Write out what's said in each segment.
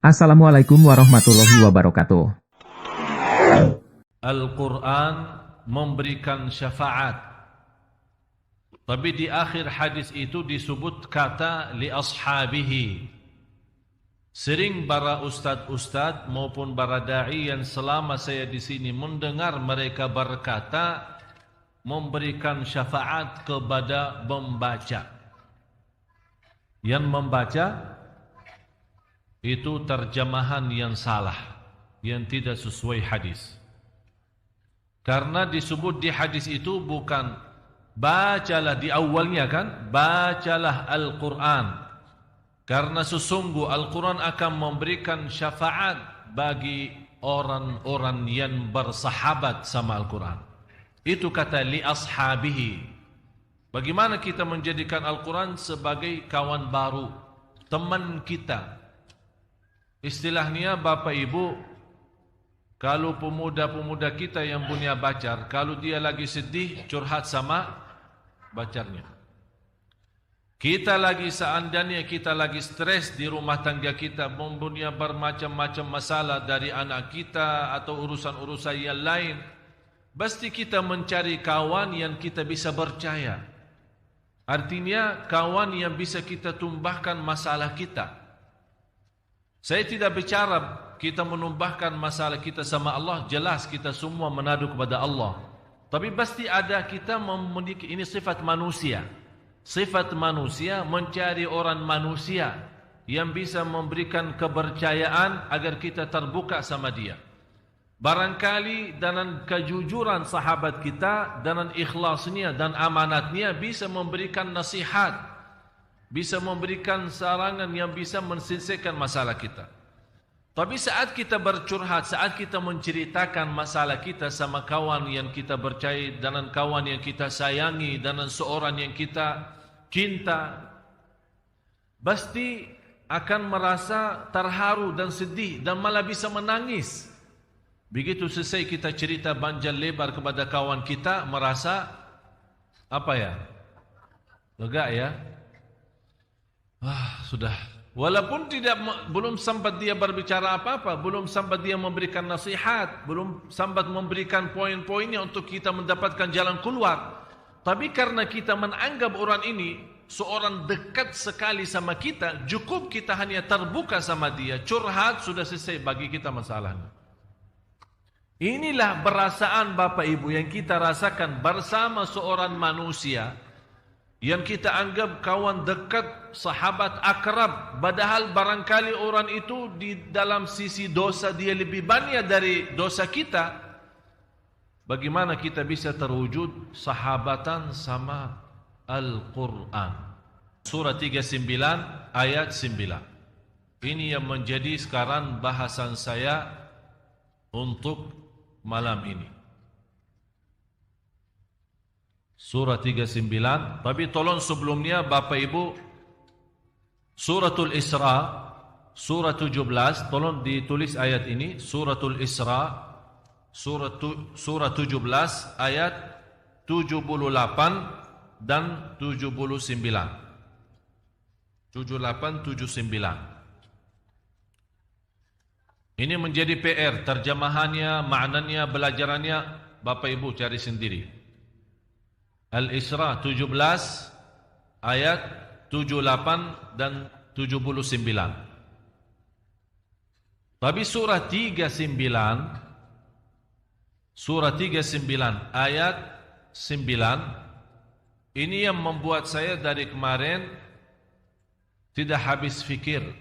Assalamualaikum warahmatullahi wabarakatuh. Al-Quran memberikan syafaat. Tapi di akhir hadis itu disebut kata li ashabihi. Sering para ustaz-ustaz maupun para da'i yang selama saya di sini mendengar mereka berkata memberikan syafaat kepada pembaca. Yang membaca itu terjemahan yang salah, yang tidak sesuai hadis. Karena disebut di hadis itu bukan bacalah di awalnya kan, bacalah Al-Quran. Karena sesungguh Al-Quran akan memberikan syafaat bagi orang-orang yang bersahabat sama Al-Quran. Itu kata li ashabihi. Bagaimana kita menjadikan Al-Quran sebagai kawan baru, teman kita. Istilahnya Bapak Ibu, kalau pemuda-pemuda kita yang punya pacar, kalau dia lagi sedih, curhat sama pacarnya. Kita lagi seandainya kita lagi stres di rumah tangga kita, mempunyai bermacam-macam masalah dari anak kita atau urusan-urusan yang lain, pasti kita mencari kawan yang kita bisa percaya. Artinya kawan yang bisa kita tumbahkan masalah kita. Saya tidak bicara kita menumbahkan masalah kita sama Allah, jelas kita semua menadu kepada Allah. Tapi pasti ada kita memiliki, ini sifat manusia. Sifat manusia mencari orang manusia yang bisa memberikan kepercayaan agar kita terbuka sama dia. Barangkali dengan kejujuran sahabat kita, dengan ikhlasnya dan amanatnya bisa memberikan nasihat, bisa memberikan sarangan yang bisa menyelesaikan masalah kita. Tapi saat kita bercurhat, saat kita menceritakan masalah kita sama kawan yang kita percaya, dengan kawan yang kita sayangi, dengan seorang yang kita cinta, pasti akan merasa terharu dan sedih dan malah bisa menangis. Begitu selesai kita cerita panjang lebar kepada kawan kita, merasa apa ya? Lega ya? Sudah. Walaupun belum sempat dia berbicara apa-apa, belum sempat dia memberikan nasihat, belum sempat memberikan poin-poinnya untuk kita mendapatkan jalan keluar. Tapi karena kita menganggap orang ini seorang dekat sekali sama kita, cukup kita hanya terbuka sama dia, curhat, sudah selesai bagi kita masalahnya. Inilah perasaan Bapak Ibu yang kita rasakan bersama seorang manusia yang kita anggap kawan dekat, sahabat akrab, padahal barangkali orang itu di dalam sisi dosa dia lebih banyak dari dosa kita. Bagaimana kita bisa terwujud sahabatan sama Al-Quran? Surah 39 ayat 9. Ini yang menjadi sekarang bahasan saya untuk malam ini. Surah 39, tapi tolong sebelumnya Bapak Ibu, Suratul Isra, surah 17, tolong ditulis ayat ini, Suratul Isra, surah 17, ayat 78 dan 79. 78, 79. Ini menjadi PR, terjemahannya, maknanya, belajarannya, Bapak Ibu cari sendiri. Al-Isra 17 ayat 78 dan 79. Tapi surah 39 ayat 9 ini yang membuat saya dari kemarin tidak habis fikir.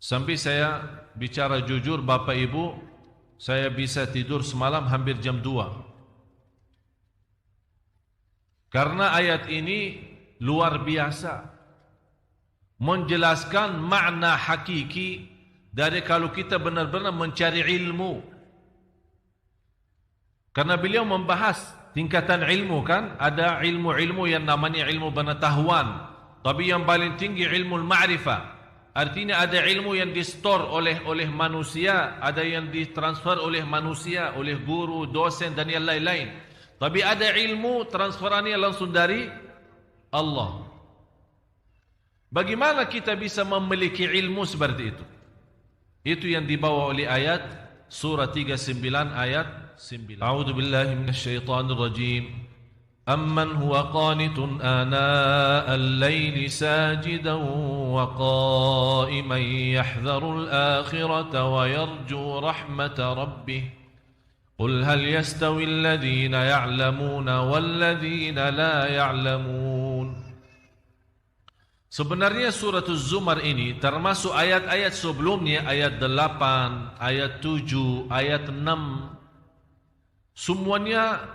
Sampai saya bicara jujur Bapak Ibu, saya bisa tidur semalam hampir jam 2. Karena ayat ini luar biasa menjelaskan makna hakiki dari kalau kita benar-benar mencari ilmu. Karena beliau membahas tingkatan ilmu kan, ada ilmu-ilmu yang namanya ilmu pengetahuan, tapi yang paling tinggi ilmu ma'rifah. Artinya ada ilmu yang di-store oleh manusia, ada yang ditransfer oleh manusia, oleh guru, dosen dan yang lain-lain. Tapi ada ilmu transferannya langsung dari Allah. Bagaimana kita bisa memiliki ilmu seperti itu? Itu yang dibawa oleh ayat surah 39 ayat 9. A'udzu billahi minasyaitonir rajim. Amman huwa qanitun ana al-laili sajidan wa qa'iman yahdharu al-akhirata wa yarju rahmata rabbih. Qul hal yastawi alladhina ya'lamuna walladhina la ya'lamun. Sebenarnya surah Az-Zumar ini termasuk ayat-ayat sebelumnya, ayat 8, ayat 7, ayat 6. Semuanya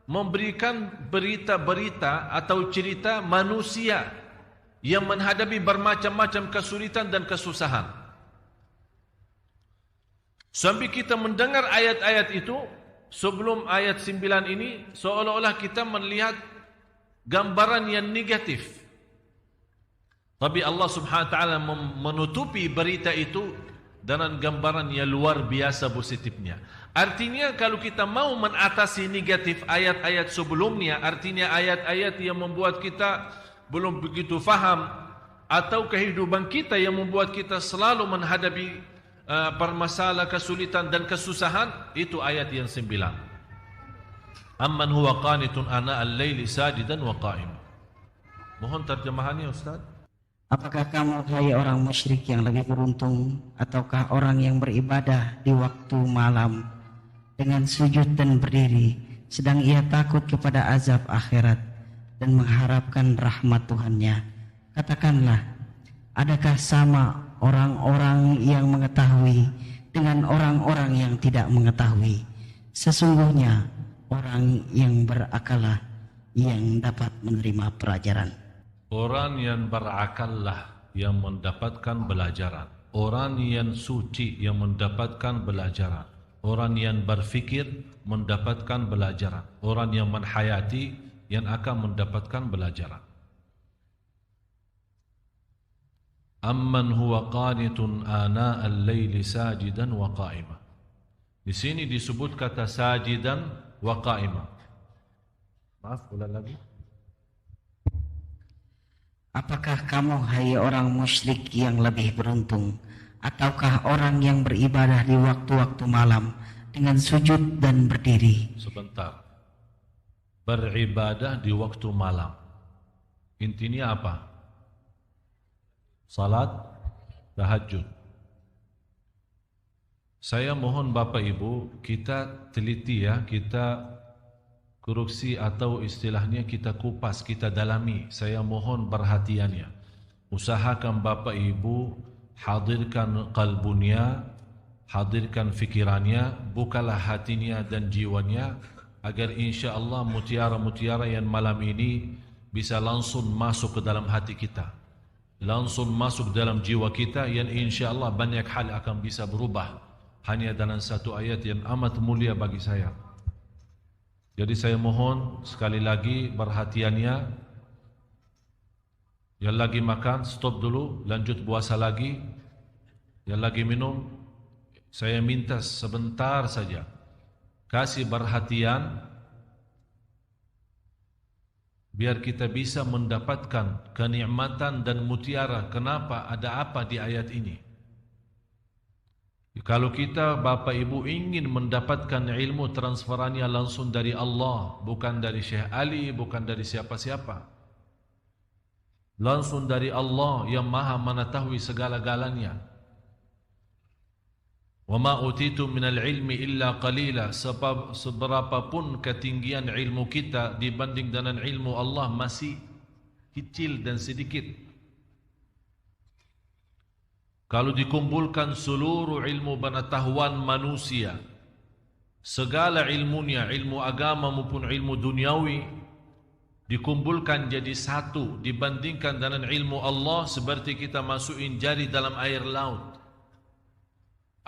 memberikan berita-berita atau cerita manusia yang menghadapi bermacam-macam kesulitan dan kesusahan. Sampai kita mendengar ayat-ayat itu, sebelum ayat 9 ini, seolah-olah kita melihat gambaran yang negatif. Tapi Allah subhanahu wa ta'ala menutupi berita itu dengan gambaran yang luar biasa positifnya. Artinya kalau kita mau mengatasi negatif ayat-ayat sebelumnya, artinya ayat-ayat yang membuat kita belum begitu faham, atau kehidupan kita yang membuat kita selalu menghadapi permasalahan, kesulitan dan kesusahan, itu ayat yang 9. Amman huwa qanitun ana al-laili sajidan wa qa'im. Mohon terjemahannya Ustaz. Apakah kamu, hai orang musyrik, yang lebih beruntung, ataukah orang yang beribadah di waktu malam dengan sujud dan berdiri, sedang ia takut kepada azab akhirat dan mengharapkan rahmat Tuhannya? Katakanlah, adakah sama orang-orang yang mengetahui dengan orang-orang yang tidak mengetahui? Sesungguhnya orang yang berakallah yang dapat menerima pelajaran. Orang yang berakallah yang mendapatkan belajaran. Orang yang suci yang mendapatkan belajaran. Orang yang berfikir mendapatkan belajaran. Orang yang menhayati yang akan mendapatkan belajaran. Amman huwa qanitun ana al-laili sajidan wa qa'ima. Di sini disebut kata sajidan wa qa'ima. Maaf, ulang lagi. Apakah kamu, hai orang musyrik, yang lebih beruntung, ataukah orang yang beribadah di waktu-waktu malam dengan sujud dan berdiri? Sebentar. Beribadah di waktu malam. Intinya apa? Salat tahajud. Saya mohon Bapak Ibu, kita teliti ya, kita koreksi atau istilahnya kita kupas, kita dalami. Saya mohon perhatiannya. Usahakan Bapak Ibu hadirkan qalbunya, hadirkan fikirannya, bukalah hatinya dan jiwanya, agar insya Allah mutiara-mutiara yang malam ini bisa langsung masuk ke dalam hati kita, langsung masuk dalam jiwa kita, yang insya Allah banyak hal akan bisa berubah hanya dalam satu ayat yang amat mulia bagi saya. Jadi saya mohon sekali lagi perhatiannya. Yang lagi makan stop dulu, lanjut puasa lagi. Yang lagi minum, saya minta sebentar saja kasih perhatian, biar kita bisa mendapatkan kenikmatan dan mutiara. Kenapa? Ada apa di ayat ini? Kalau kita Bapak Ibu ingin mendapatkan ilmu transferannya langsung dari Allah, bukan dari Syekh Ali, bukan dari siapa-siapa, langsung dari Allah yang maha mengetahui segala-galanya. Wa ma utitu minal ilmi illa qalila. Seberapapun ketinggian ilmu kita dibanding dengan ilmu Allah masih kecil dan sedikit. Kalau dikumpulkan seluruh ilmu pengetahuan manusia, segala ilmunya, ilmu agama maupun ilmu duniawi, dikumpulkan jadi satu dibandingkan dengan ilmu Allah, seperti kita masukin jari dalam air laut.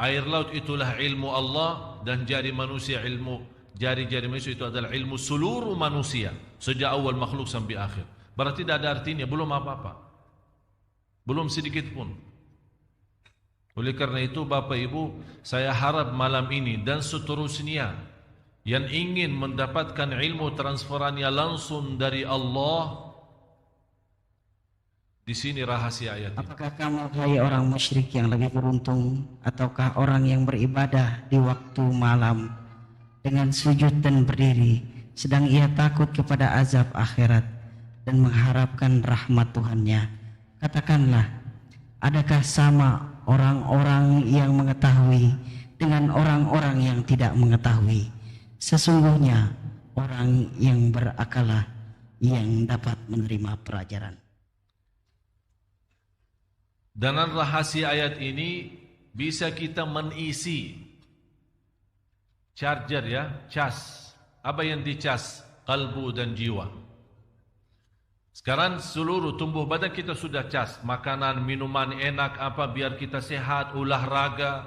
Air laut itulah ilmu Allah, dan jari manusia, ilmu jari-jari manusia itu adalah ilmu seluruh manusia sejak awal makhluk sampai akhir. Berarti tidak ada artinya, belum apa-apa, belum sedikit pun. Oleh karena itu Bapak Ibu, saya harap malam ini dan seterusnya yang ingin mendapatkan ilmu transferannya langsung dari Allah, Di sini rahasia ayat ini. Apakah kamu, hai orang musyrik yang lebih beruntung, ataukah orang yang beribadah di waktu malam dengan sujud dan berdiri, sedang ia takut kepada azab akhirat dan mengharapkan rahmat Tuhannya? Katakanlah, adakah sama orang-orang yang mengetahui dengan orang-orang yang tidak mengetahui? Sesungguhnya orang yang berakalah yang dapat menerima pelajaran. Dengan rahasia ayat ini bisa kita mengisi charger ya, cas. Apa yang dicas? Kalbu dan jiwa. Sekarang seluruh tubuh badan kita sudah cas. Makanan, minuman enak apa biar kita sehat, olahraga,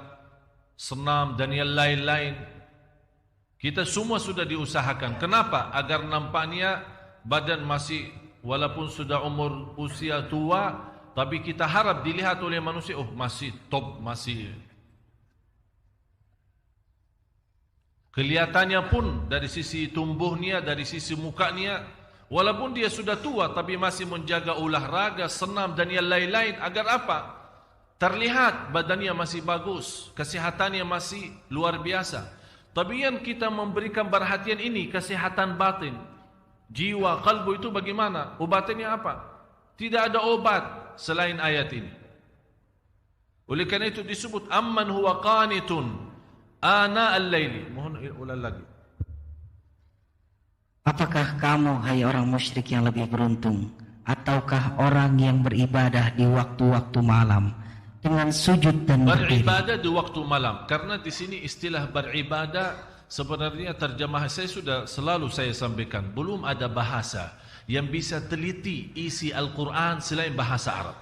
senam dan yang lain-lain. Kita semua sudah diusahakan. Kenapa? Agar nampaknya badan masih walaupun sudah umur usia tua, tapi kita harap dilihat oleh manusia, oh masih top, masih. Kelihatannya pun dari sisi tumbuhnya, dari sisi mukanya, walaupun dia sudah tua, tapi masih menjaga olahraga, senam dan yang lain-lain. Agar apa? Terlihat badannya masih bagus, kesehatannya masih luar biasa. Tapi yang kita memberikan perhatian ini, kesehatan batin, jiwa, kalbu itu bagaimana? Obatnya apa? Tidak ada obat selain ayat ini. Oleh karena itu disebut amman huwa qanitun ana al-laili. Mohon ulang lagi. Apakah kamu, hai orang musyrik yang lebih beruntung, ataukah orang yang beribadah di waktu-waktu malam dengan sujud dan berdiri? Beribadah di waktu malam. Karena di sini istilah beribadah sebenarnya terjemah saya selalu sampaikan, belum ada bahasa yang bisa teliti isi Al-Quran selain bahasa Arab.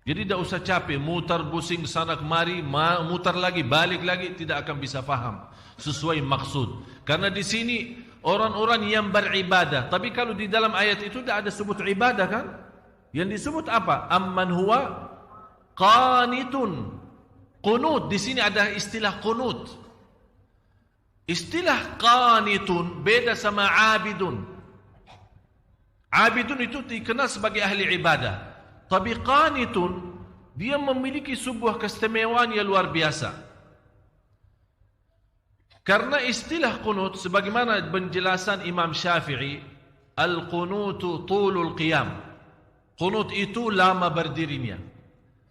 Jadi tidak usah capek, mutar pusing sana kemari, mutar lagi, balik lagi, tidak akan bisa faham sesuai maksud. Karena di sini orang-orang yang beribadah, tapi kalau di dalam ayat itu tidak ada sebut ibadah kan? Yang disebut apa? Amman huwa qanitun. Qunut, di sini ada istilah qunut. Istilah qanitun beda sama abidun. Abidun itu dikenal sebagai ahli ibadah. Tapi qanitun, dia memiliki sebuah keistimewaan yang luar biasa. Karena istilah qunut, sebagaimana penjelasan Imam Syafi'i, al-qunutu tulul qiyam. Qunut itu lama berdirinya.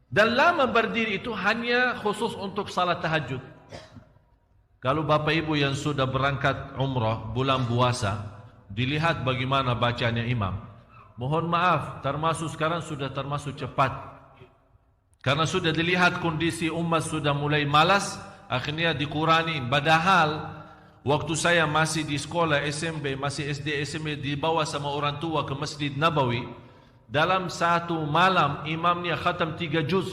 Dan lama berdiri itu hanya khusus untuk salat tahajud. Kalau Bapak Ibu yang sudah berangkat umrah bulan puasa, dilihat bagaimana bacanya imam. Mohon maaf, sekarang sudah termasuk cepat. Karena sudah dilihat kondisi umat sudah mulai malas, akhirnya dikurangi. Padahal waktu saya masih di sekolah SMP, masih SD SMP, dibawa sama orang tua ke Masjid Nabawi, dalam satu malam imamnya khatam 3 juz.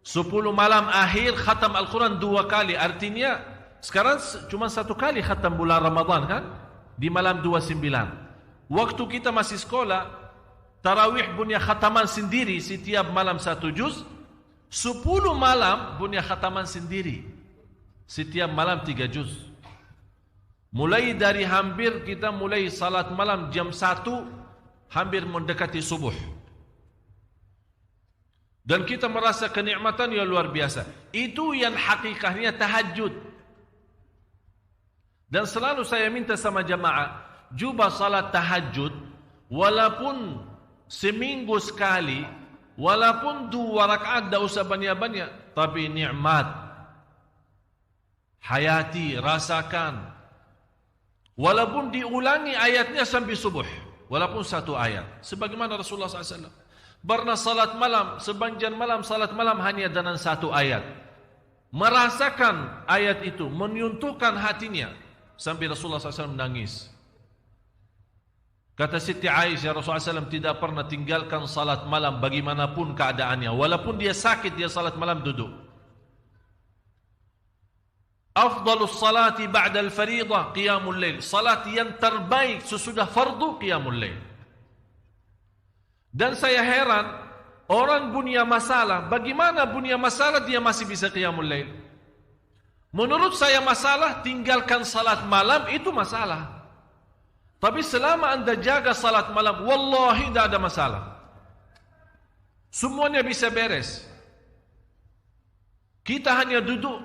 10 malam akhir khatam Al-Quran 2 kali. Artinya sekarang cuma 1 kali khatam bulan Ramadan kan? Di malam 29. Waktu kita masih sekolah, tarawih punya khataman sendiri setiap malam 1 juz. 10 malam punya khataman sendiri setiap malam 3 juz. Mulai dari hampir kita mulai salat malam jam 1, hampir mendekati subuh. Dan kita merasa kenikmatan yang luar biasa. Itu yang hakikatnya tahajud. Dan selalu saya minta sama jamaah, cuba salat tahajud, walaupun seminggu sekali, walaupun 2 rakaat, tidak usah banyak-banyak, tapi nikmat. Hayati, rasakan. Walaupun diulangi ayatnya sampai subuh, walaupun 1 ayat. Sebagaimana Rasulullah SAW pernah salat malam, sepanjang malam salat malam hanya dengan 1 ayat. Merasakan ayat itu, menyentuhkan hatinya. Sampai Rasulullah SAW menangis. Kata Siti Aisyah, Rasulullah SAW tidak pernah tinggalkan salat malam bagaimanapun keadaannya. Walaupun dia sakit, dia salat malam duduk. Afdalus salati ba'dal faridah qiyamul lail. Salat yang terbaik sesudah fardu qiyamul lail. Dan saya heran, orang punya masalah, bagaimana punya masalah dia masih bisa qiyamul lail? Menurut saya masalah tinggalkan salat malam itu masalah. Tapi selama anda jaga salat malam, wallahi tidak ada masalah. Semuanya bisa beres. Kita hanya duduk.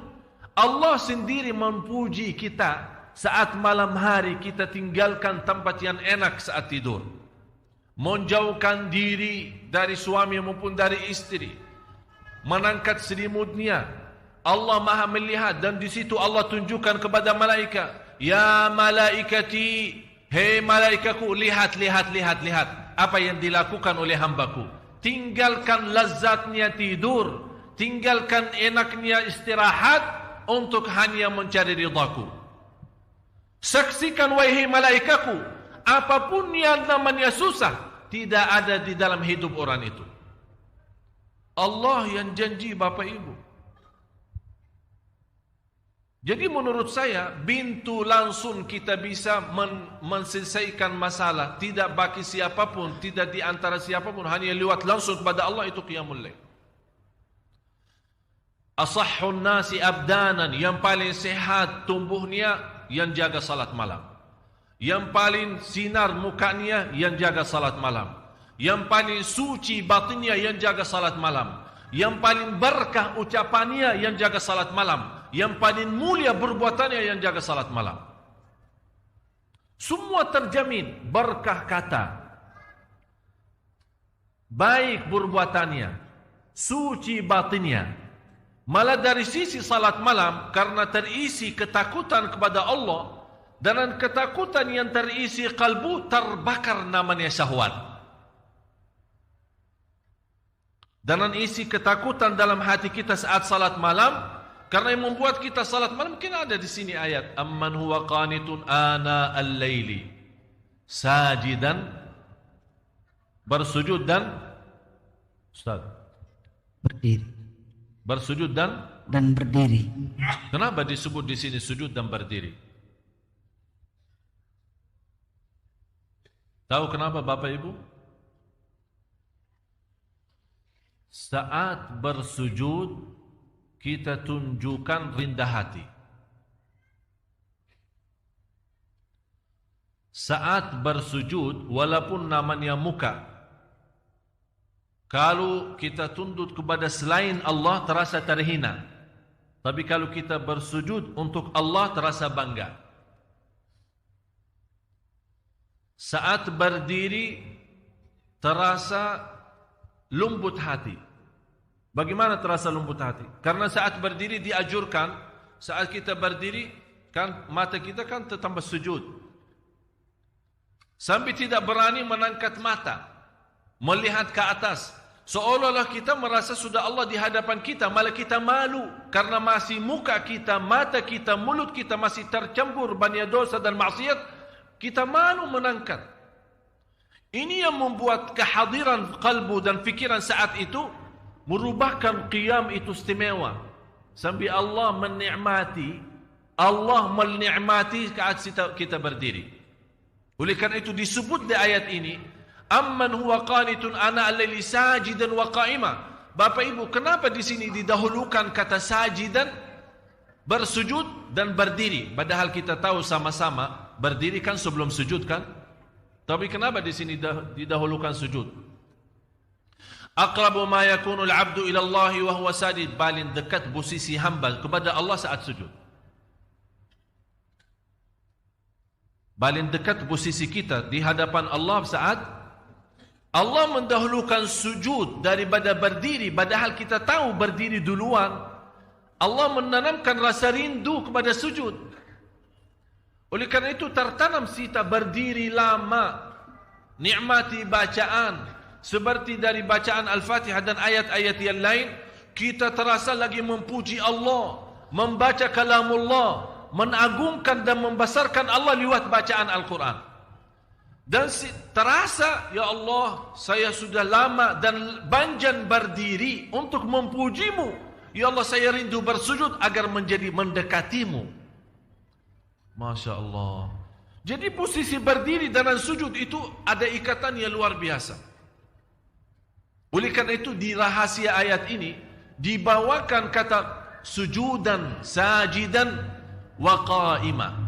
Allah sendiri memuji kita saat malam hari kita tinggalkan tempat yang enak saat tidur. Menjauhkan diri dari suami maupun dari istri. Mengangkat selimutnya. Allah Maha melihat dan di situ Allah tunjukkan kepada malaikat, ya malaikati, hei malaikaku, lihat apa yang dilakukan oleh hambaku. Tinggalkan lazatnya tidur, tinggalkan enaknya istirahat untuk hanya mencari ridhaku. Saksikan wahai malaikaku, apapun yang namanya susah tidak ada di dalam hidup orang itu. Allah yang janji Bapak Ibu. Jadi menurut saya, pintu langsung kita bisa menyelesaikan masalah. Tidak bagi siapapun, tidak di antara siapapun, hanya lewat langsung kepada Allah, itu qiyamul lail. Asahhun nasi abdanan, yang paling sehat tumbuhnya, yang jaga salat malam. Yang paling sinar mukanya, yang jaga salat malam. Yang paling suci batinnya, yang jaga salat malam. Yang paling berkah ucapannya, yang jaga salat malam. Yang paling mulia perbuatannya, yang jaga salat malam. Semua terjamin berkah kata, baik perbuatannya, suci batinnya. Malah dari sisi salat malam, karena terisi ketakutan kepada Allah, dan ketakutan yang terisi kalbu, terbakar namanya syahwat. Dan isi ketakutan dalam hati kita saat salat malam, karena yang membuat kita salat malam, mungkin ada di sini ayat, amman huwa qanitun ana al-laili sajidan, bersujud dan Ustaz, berdiri. Bersujud dan berdiri. Kenapa disebut di sini sujud dan berdiri? Tahu kenapa Bapak Ibu? Saat bersujud kita tunjukkan rendah hati. Saat bersujud, walaupun namanya muka, kalau kita tunduk kepada selain Allah terasa terhina. Tapi kalau kita bersujud untuk Allah terasa bangga. Saat berdiri terasa lembut hati. Bagaimana terasa lembut hati? Karena saat berdiri diajurkan, saat kita berdiri, kan mata kita kan tambah sujud. Sampai tidak berani mengangkat mata, melihat ke atas. Seolah-olah kita merasa sudah Allah di hadapan kita, malah kita malu. Karena masih muka kita, mata kita, mulut kita masih tercampur banyak dosa dan maksiat, kita malu mengangkat. Ini yang membuat kehadiran kalbu dan fikiran saat itu, merubahkan qiyam itu istimewa. Sampai Allah menikmati saat kita berdiri. Oleh karena itu disebut di ayat ini, amman huwa qanitun ana al-laili sajidan wa qa'ima. Bapak Ibu, kenapa di sini didahulukan kata sajidan, bersujud dan berdiri? Padahal kita tahu sama-sama berdiri kan sebelum sujud kan? Tapi kenapa di sini didahulukan sujud? Aqrabu ma yakunu al-'abdu ila Allah wa huwa sajid, paling dekat posisi hamba kepada Allah saat sujud. Paling dekat posisi kita di hadapan Allah saat Allah mendahulukan sujud daripada berdiri, padahal kita tahu berdiri duluan. Allah menanamkan rasa rindu kepada sujud. Oleh karena itu tertanam kita berdiri lama, nikmati bacaan. Seperti dari bacaan Al-Fatihah dan ayat-ayat yang lain, kita terasa lagi memuji Allah, membaca kalamullah, mengagungkan dan membesarkan Allah lewat bacaan Al-Quran. Dan terasa, ya Allah, saya sudah lama dan banjan berdiri untuk memujimu. Ya Allah, saya rindu bersujud agar menjadi mendekatimu. Masya Allah. Jadi posisi berdiri dan sujud itu ada ikatan yang luar biasa. Oleh karena itu di rahasia ayat ini dibawakan kata sujudan, sajidan, wa qa'imah.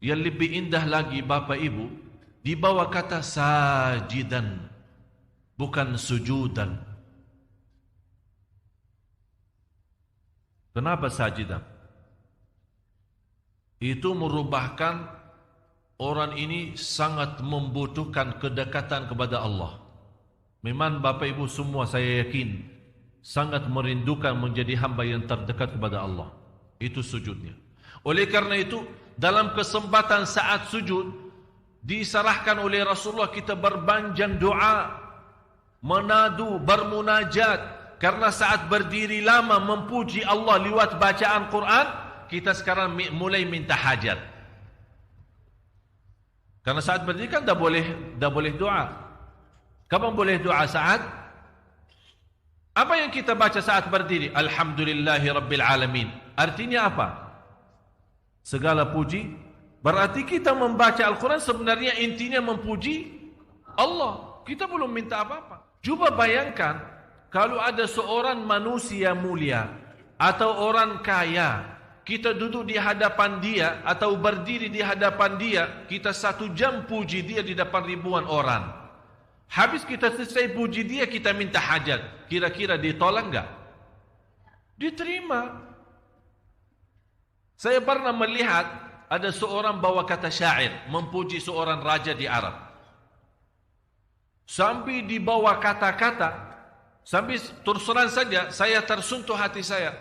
Yang lebih indah lagi Bapak Ibu, dibawa kata sajidan, bukan sujudan. Kenapa sajidan? Itu merubahkan orang ini sangat membutuhkan kedekatan kepada Allah. Memang Bapak Ibu semua saya yakin sangat merindukan menjadi hamba yang terdekat kepada Allah. Itu sujudnya. Oleh karena itu, dalam kesempatan saat sujud, disarankan oleh Rasulullah kita berpanjang doa, menadu, bermunajat. Karena saat berdiri lama memuji Allah lewat bacaan Quran, kita sekarang mulai minta hajat. Karena saat berdiri kan dah boleh doa. Kapan boleh doa saat? Apa yang kita baca saat berdiri? Alhamdulillahi Rabbil Alamin. Artinya apa? Segala puji. Berarti kita membaca Al-Quran sebenarnya intinya memuji Allah. Kita belum minta apa-apa. Cuba bayangkan kalau ada seorang manusia mulia atau orang kaya, kita duduk di hadapan dia atau berdiri di hadapan dia, kita 1 jam puji dia di depan ribuan orang. Habis kita selesai puji dia, kita minta hajat. Kira-kira ditolak enggak? Diterima. Saya pernah melihat ada seorang bawa kata syair memuji seorang raja di Arab. Sampai di bawah kata-kata, sampai terus terang saja saya tersentuh hati saya.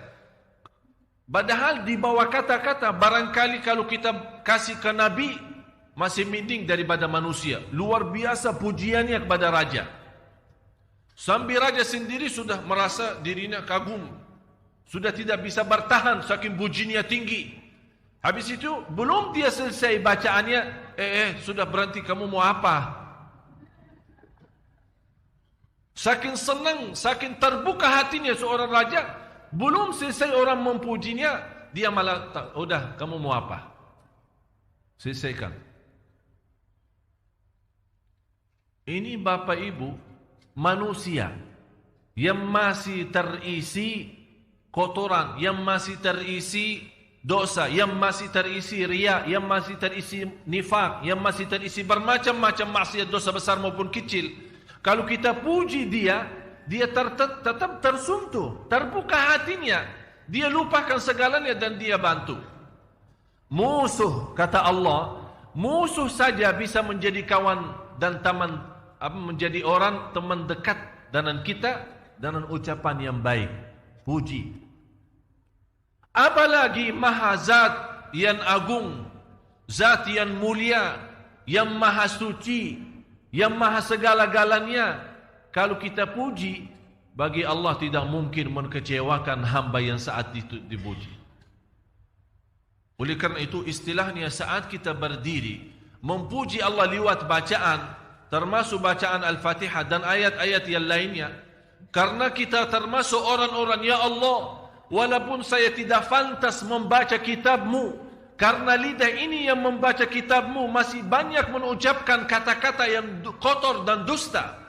Padahal di bawah kata-kata barangkali kalau kita kasih ke Nabi masih mending daripada manusia. Luar biasa pujiannya kepada raja. Sampai raja sendiri sudah merasa dirinya kagum. Sudah tidak bisa bertahan saking pujiannya tinggi. Habis itu belum dia selesai bacaannya, sudah berhenti, kamu mau apa? Saking senang, saking terbuka hatinya seorang raja, belum selesai orang memujinya, dia malah, udah kamu mau apa? Selesaikan. Ini Bapak Ibu, manusia yang masih terisi kotoran, yang masih terisi dosa, yang masih terisi riya, yang masih terisi nifak, yang masih terisi bermacam-macam maksiat dosa besar maupun kecil. Kalau kita puji dia, dia tetap tersentuh, terbuka hatinya. Dia lupakan segalanya dan dia bantu. Musuh, kata Allah, musuh saja bisa menjadi kawan dan teman, menjadi orang teman dekat dengan kita dengan ucapan yang baik, puji. Apalagi Maha Zat yang agung, Zat yang mulia, yang maha suci, yang maha segala-galanya. Kalau kita puji, bagi Allah tidak mungkin mengecewakan hamba yang saat itu dipuji. Oleh karena itu istilahnya saat kita berdiri memuji Allah lewat bacaan, termasuk bacaan Al-Fatihah dan ayat-ayat yang lainnya. Karena kita termasuk orang-orang, ya Allah, walaupun saya tidak pantas membaca kitab-Mu, karena lidah ini yang membaca kitab-Mu masih banyak mengucapkan kata-kata yang kotor dan dusta.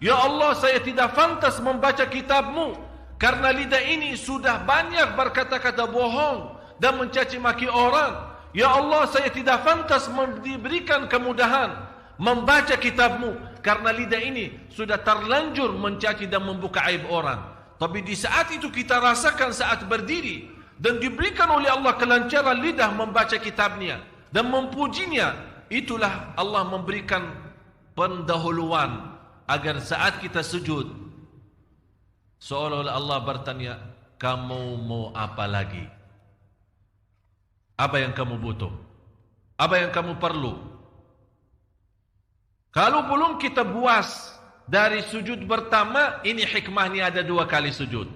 Ya Allah, saya tidak pantas membaca kitab-Mu, karena lidah ini sudah banyak berkata-kata bohong dan mencaci maki orang. Ya Allah, saya tidak pantas diberikan kemudahan membaca kitab-Mu, karena lidah ini sudah terlanjur mencaci dan membuka aib orang. Tapi di saat itu kita rasakan saat berdiri dan diberikan oleh Allah kelancaran lidah membaca kitabnya dan memujinya, itulah Allah memberikan pendahuluan agar saat kita sujud seolah-olah Allah bertanya, kamu mau apa lagi? Apa yang kamu butuh? Apa yang kamu perlu? Kalau belum kita puas dari sujud pertama, ini hikmahnya ada 2 kali sujud.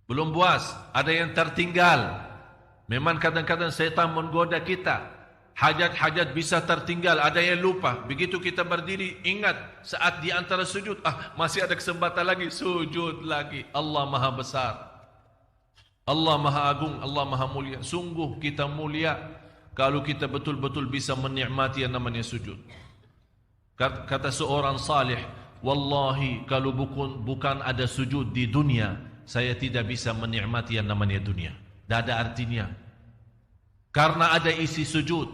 Belum puas, ada yang tertinggal. Memang kadang-kadang syaitan menggoda kita. Hajat-hajat bisa tertinggal, ada yang lupa. Begitu kita berdiri, ingat saat di antara sujud, masih ada kesempatan lagi, sujud lagi. Allah Maha Besar, Allah Maha Agung, Allah Maha Mulia. Sungguh kita mulia kalau kita betul-betul bisa menikmati yang namanya sujud. Kata seorang salih, wallahi kalau bukan ada sujud di dunia, saya tidak bisa menikmati yang namanya dunia. Tidak ada artinya. Karena ada isi sujud,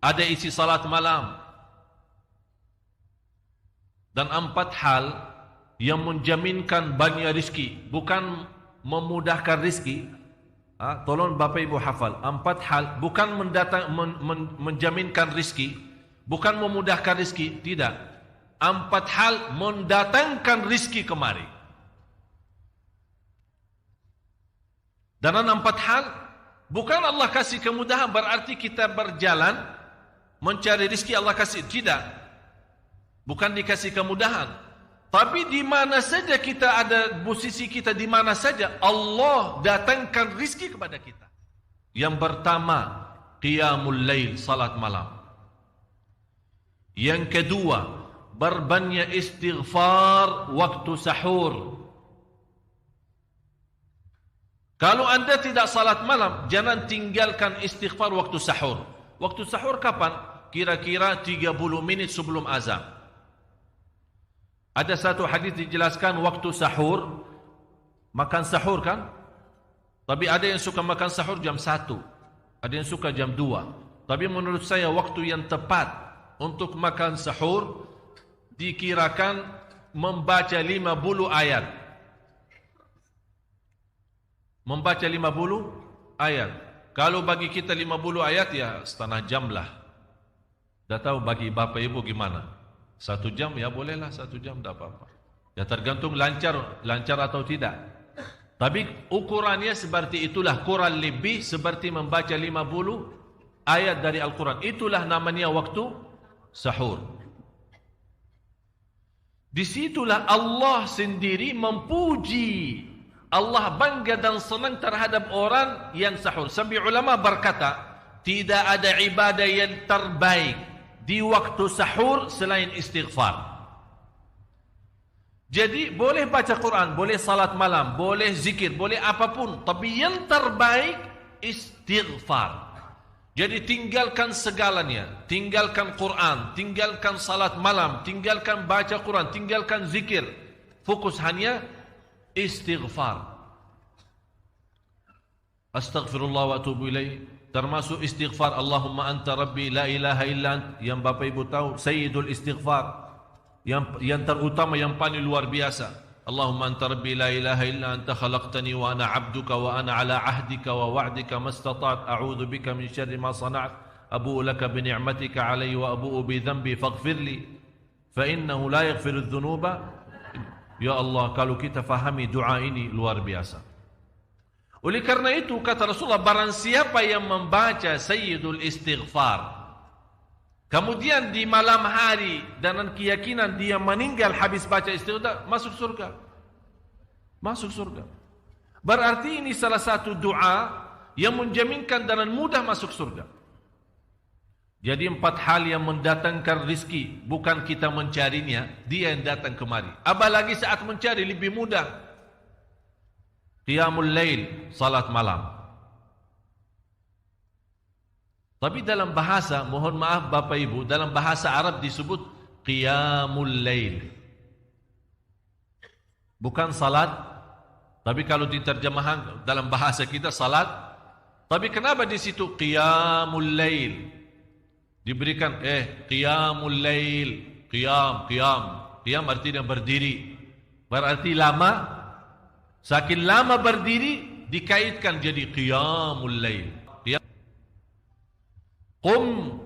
ada isi salat malam, Dan 4 hal yang menjaminkan banyak rizki, bukan memudahkan rizki. Tolong Bapak Ibu hafal. 4 hal bukan menjaminkan rizki, bukan memudahkan rizki, tidak. 4 hal mendatangkan rizki kemari. Dan 4 hal bukan Allah kasih kemudahan berarti kita berjalan mencari rizki Allah kasih, tidak. Bukan dikasih kemudahan, tapi di mana saja kita ada, posisi kita di mana saja, Allah datangkan rizki kepada kita. Yang pertama, qiyamul lail, salat malam. Yang kedua, berbanyak istighfar waktu sahur. Kalau anda tidak salat malam, jangan tinggalkan istighfar waktu sahur. Waktu sahur kapan? Kira-kira 30 menit sebelum azan. Ada satu hadis dijelaskan waktu sahur, makan sahur kan? Tapi ada yang suka makan sahur jam 1, ada yang suka jam 2. Tapi menurut saya waktu yang tepat untuk makan sahur dikirakan membaca 50 ayat. Membaca 50 ayat. Kalau bagi kita 50 ayat ya setengah jam lah. Dah tahu bagi Bapak Ibu gimana? 1 jam ya bolehlah, 1 jam tak apa-apa. Ya tergantung lancar atau tidak. Tapi ukurannya seperti itulah, kurang lebih seperti membaca 50 ayat dari Al-Quran. Itulah namanya waktu sahur. Disitulah Allah sendiri memuji, Allah bangga dan senang terhadap orang yang sahur. Sampai ulama berkata, tidak ada ibadah yang terbaik di waktu sahur selain istighfar. Jadi boleh baca Quran, boleh salat malam, boleh zikir, boleh apapun, tapi yang terbaik istighfar. Jadi tinggalkan segalanya, tinggalkan Quran, tinggalkan salat malam, tinggalkan baca Quran, tinggalkan zikir. Fokus hanya istighfar. Astaghfirullah wa atubu ilaih. Termasuk istighfar Allahumma anta rabbi la ilaha illa ant, yang Bapak Ibu tahu sayyidul istighfar, yang terutama, yang paling luar biasa. Allahumma anta rabbi la ilaha illa anta khalaqtani wa ana abduka wa ana ala ahdika wa wa'dika mastata'at a'udzu bika min syarri ma sana'at abu'u laka bi ni'matika alayya wa abu'u bi dhanbi faghfirli fa innahu la yaghfiru dzunuba. Ya Allah, kalau kita fahami doa ini luar biasa. Oleh karena itu kata Rasulullah, barang siapa yang membaca sayyidul istighfar, kemudian di malam hari dengan keyakinan dia meninggal habis baca istighfar, masuk surga. Masuk surga. Berarti ini salah satu doa yang menjaminkan dengan mudah masuk surga. Jadi 4 hal yang mendatangkan rizki, bukan kita mencarinya, dia yang datang kemari. Apalagi saat mencari lebih mudah. Qiyamul lail, salat malam. Tapi dalam bahasa, mohon maaf Bapak Ibu, dalam bahasa Arab disebut qiyamul lail. Bukan salat, tapi kalau diterjemahkan dalam bahasa kita salat. Tapi kenapa di situ qiyamul lail? Diberikan qiyamul lail, qiyam artinya berdiri. Berarti lama. Saking lama berdiri dikaitkan jadi qiyamul lail.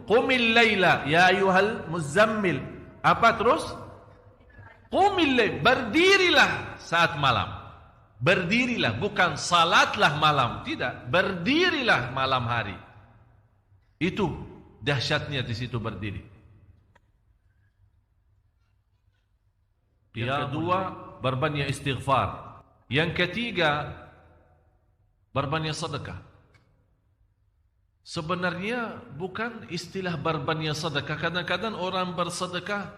Qumil laila ya ayyuhal muzammil. Apa terus? Qumil lail, berdirilah saat malam. Berdirilah, bukan salatlah malam, tidak. Berdirilah malam hari. Itu dahsyatnya di situ berdiri. Yang kedua, berbanyak istighfar. Yang ketiga, berbanyak sedekah. Sebenarnya bukan istilah berbanyak sedekah. Kadang-kadang orang bersedekah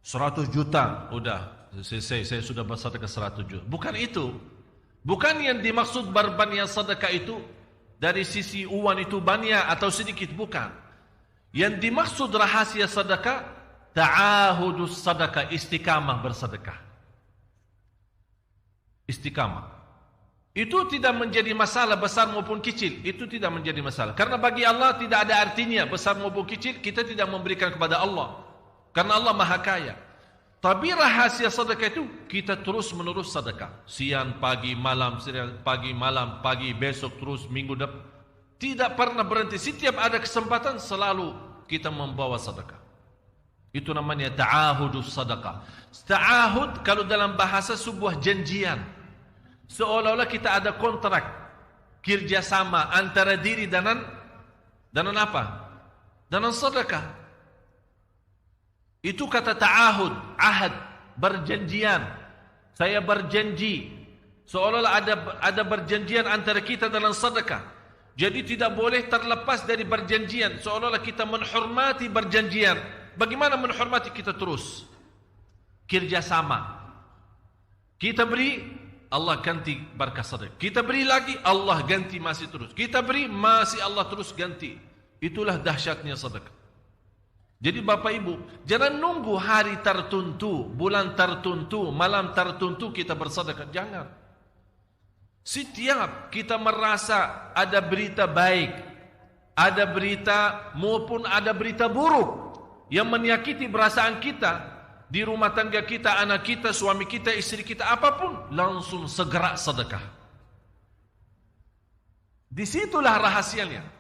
100 juta, udah saya sudah bersedekah 100 juta. Bukan itu. Bukan yang dimaksud berbanyak sedekah itu dari sisi uang itu banyak atau sedikit, bukan. Yang dimaksud rahasia sedekah, ta'ahudus sedekah, istiqamah bersedekah. Istiqamah. Itu tidak menjadi masalah besar maupun kecil. Itu tidak menjadi masalah. Karena bagi Allah tidak ada artinya besar maupun kecil. Kita tidak memberikan kepada Allah. Karena Allah Maha Kaya. Tapi rahasia sedekah itu kita terus menerus sedekah. Siang, pagi, malam, pagi, besok terus minggu depan. Tidak pernah berhenti. Setiap ada kesempatan selalu kita membawa sedekah. Itu namanya ta'ahudus sedekah. Ta'ahud kalau dalam bahasa sebuah janjian. Seolah-olah kita ada kontrak kerjasama antara diri dan apa? Dan sedekah. Itu kata ta'ahud, ahad, berjanjian. Saya berjanji. Seolah-olah ada berjanjian antara kita dalam sedekah. Jadi tidak boleh terlepas dari berjanjian. Seolah-olah kita menghormati berjanjian. Bagaimana menghormati? Kita terus kerjasama. Kita beri, Allah ganti berkah sedekah. Kita beri lagi, Allah ganti masih terus. Kita beri, masih Allah terus ganti. Itulah dahsyatnya sedekah. Jadi Bapak Ibu, jangan nunggu hari tertentu, bulan tertentu, malam tertentu kita bersedekah. Jangan. Setiap kita merasa ada berita baik, ada berita maupun ada berita buruk yang menyakiti perasaan kita, di rumah tangga kita, anak kita, suami kita, istri kita, apapun, langsung segera sedekah. Disitulah rahasianya.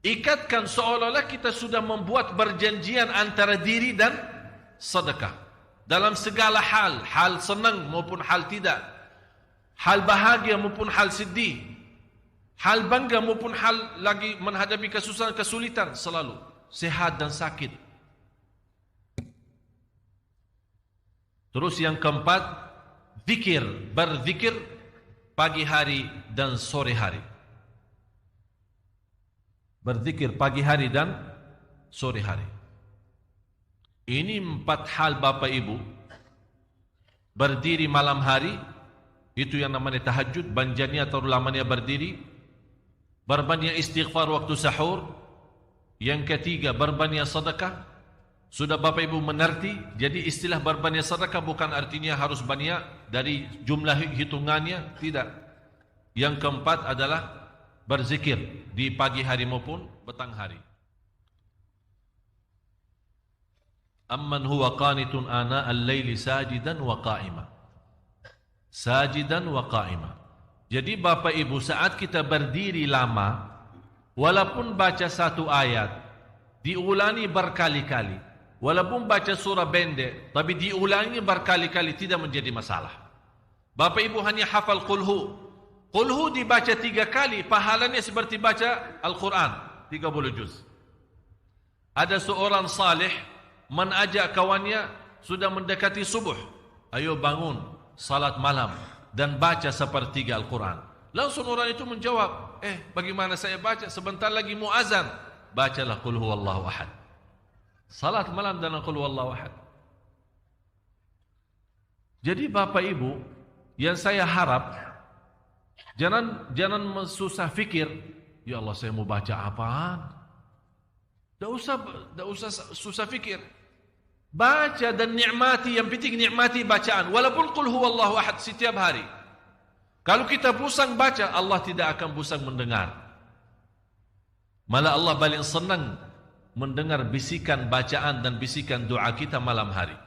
Ikatkan seolah-olah kita sudah membuat perjanjian antara diri dan sedekah. Dalam segala hal, hal senang maupun hal tidak, hal bahagia maupun hal sedih, hal bangga maupun hal lagi menghadapi kesusahan, kesulitan, selalu sehat dan sakit. Terus yang keempat, zikir, berzikir pagi hari dan sore hari. Berzikir pagi hari dan sore hari. Ini 4 hal Bapak Ibu. Berdiri malam hari, itu yang namanya tahajud, banjanya atau lamanya berdiri. Berbanyak istighfar waktu sahur. Yang ketiga, berbanyak sedekah. Sudah Bapak Ibu mengerti? Jadi istilah berbanyak sedekah bukan artinya harus banyak dari jumlah hitungannya, tidak. Yang keempat adalah berzikir di pagi hari maupun petang hari. Amman huwa qanitun ana al-laili sajidan wa qa'ima. Sajidan wa qa'ima. Jadi Bapak Ibu, saat kita berdiri lama, walaupun baca satu ayat, diulangi berkali-kali. Walaupun baca surah pendek, tapi diulangi berkali-kali, tidak menjadi masalah. Bapak Ibu hanya hafal qulhu. Qulhu dibaca 3 kali, pahalanya seperti baca Al-Quran, 30 juz. Ada seorang salih mengajak kawannya, sudah mendekati subuh. Ayo bangun, salat malam, dan baca sepertiga Al-Quran. Langsung orang itu menjawab, bagaimana saya baca? Sebentar lagi mau azan. Bacalah Qul huwallahu ahad. Salat malam dan Qul huwallahu ahad. Jadi Bapak Ibu, yang saya harap, jangan susah fikir, ya Allah saya mau baca apaan? Tidak usah susah fikir. Baca dan nikmati, yang penting nikmati bacaan. Walaupun Qul huwallahu ahad setiap hari. Kalau kita pusing baca, Allah tidak akan pusing mendengar. Malah Allah paling senang mendengar bisikan bacaan dan bisikan doa kita malam hari.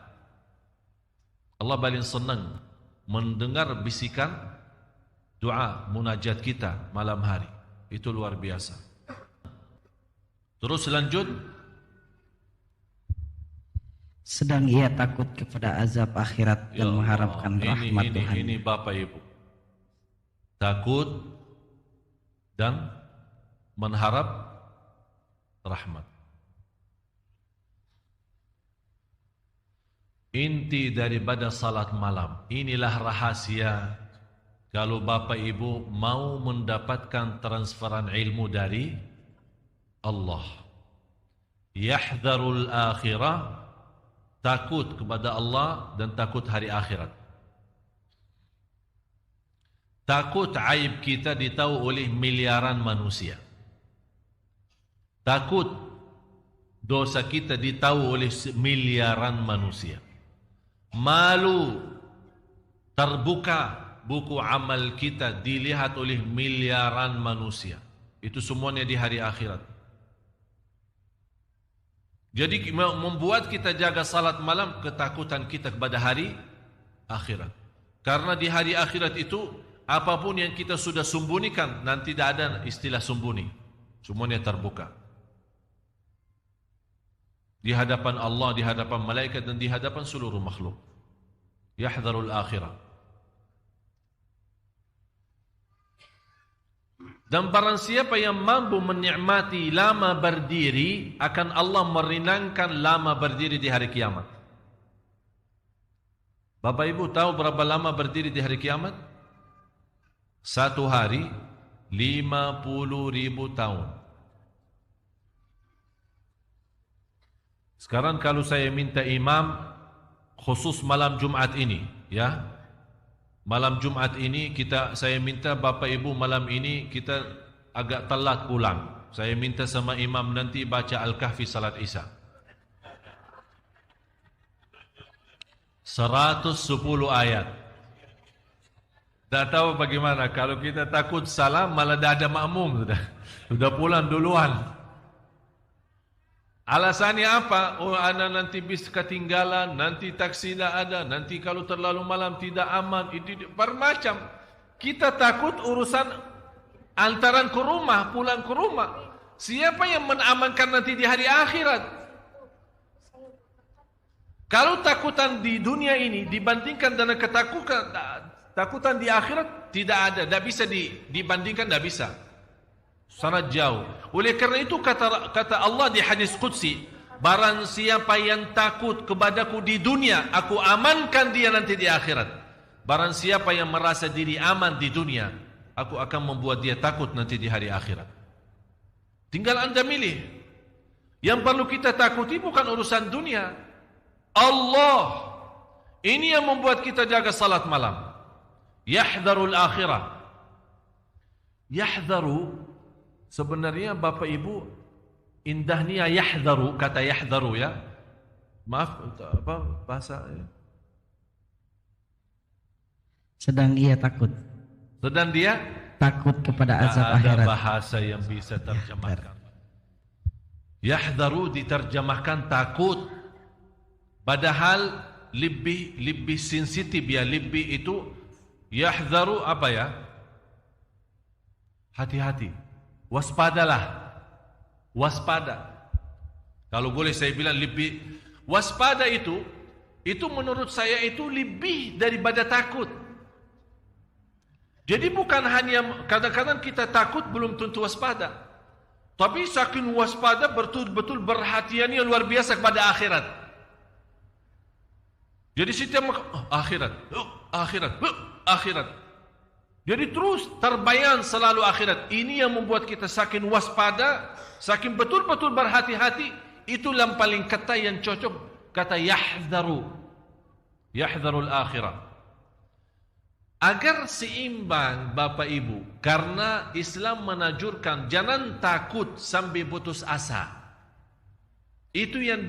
Allah paling senang mendengar bisikan doa munajat kita malam hari. Itu luar biasa. Terus lanjut. Sedang ia takut kepada azab akhirat dan mengharapkan rahmat Tuhan. Ini Bapak Ibu. Takut dan mengharap rahmat. Inti daripada salat malam. Inilah rahasia kalau Bapak Ibu mau mendapatkan transferan ilmu dari Allah. Yahdharul akhirah, takut kepada Allah dan takut hari akhirat. Takut aib kita ditahu oleh miliaran manusia. Takut dosa kita ditahu oleh miliaran manusia. Malu terbuka buku amal kita dilihat oleh miliaran manusia. Itu semuanya di hari akhirat. Jadi membuat kita jaga salat malam ketakutan kita kepada hari akhirat. Karena di hari akhirat itu apapun yang kita sudah sembunyikan nanti tidak ada istilah sembunyi. Semuanya terbuka. Di hadapan Allah, di hadapan malaikat dan di hadapan seluruh makhluk. Yahdharul akhirah. Dan barang siapa yang mampu menikmati lama berdiri, akan Allah meringankan lama berdiri di hari kiamat. Bapak Ibu tahu berapa lama berdiri di hari kiamat? Satu hari 50.000 tahun. Sekarang kalau saya minta imam khusus malam Jumat ini, ya. Malam Jumat ini saya minta Bapak Ibu malam ini kita agak telat pulang. Saya minta sama imam nanti baca Al-Kahfi salat Isya. 110 ayat. Tak tahu bagaimana kalau kita takut salah malah dah ada makmum sudah pulang duluan. Alasannya apa? Oh, anak nanti bis ketinggalan, nanti taksi tidak ada, nanti kalau terlalu malam tidak aman. Itu bermacam. Kita takut urusan antaran ke rumah, pulang ke rumah. Siapa yang menamankan nanti di hari akhirat? Kalau takutan di dunia ini dibandingkan dengan takutan di akhirat tidak ada, tidak bisa dibandingkan, tidak bisa. Sangat jauh. Oleh kerana itu kata Allah di hadis qudsi, barang siapa yang takut kepadaku di dunia, aku amankan dia nanti di akhirat. Barang siapa yang merasa diri aman di dunia, aku akan membuat dia takut nanti di hari akhirat. Tinggal anda milih. Yang perlu kita takuti bukan urusan dunia. Allah. Ini yang membuat kita jaga salat malam. Yahdharul akhirah. Yahdharu sebenarnya Bapak Ibu indahnya yahdharu, kata yahdharu ya. Maaf apa bahasa ya? Sedang ia takut. Sedang dia takut kepada azab akhirat. Ada bahasa yang bisa terjemahkan. Yahdharu diterjemahkan takut. Padahal lebih sensitif ya, lebih itu yahdharu apa ya? Hati-hati. Waspadalah. Waspada. Kalau boleh saya bilang lebih waspada itu menurut saya itu lebih daripada takut. Jadi bukan hanya kadang-kadang kita takut belum tentu waspada. Tapi saking waspada betul-betul perhatiannya luar biasa kepada akhirat. Jadi setiap akhirat. Jadi terus terbayang selalu akhirat. Ini yang membuat kita saking waspada, saking betul-betul berhati-hati. Itulah yang paling kata yang cocok. Kata yahdharu. Yahdharul akhirah. Agar seimbang Bapak Ibu. Karena Islam menajurkan jangan takut sampai putus asa. Itu yang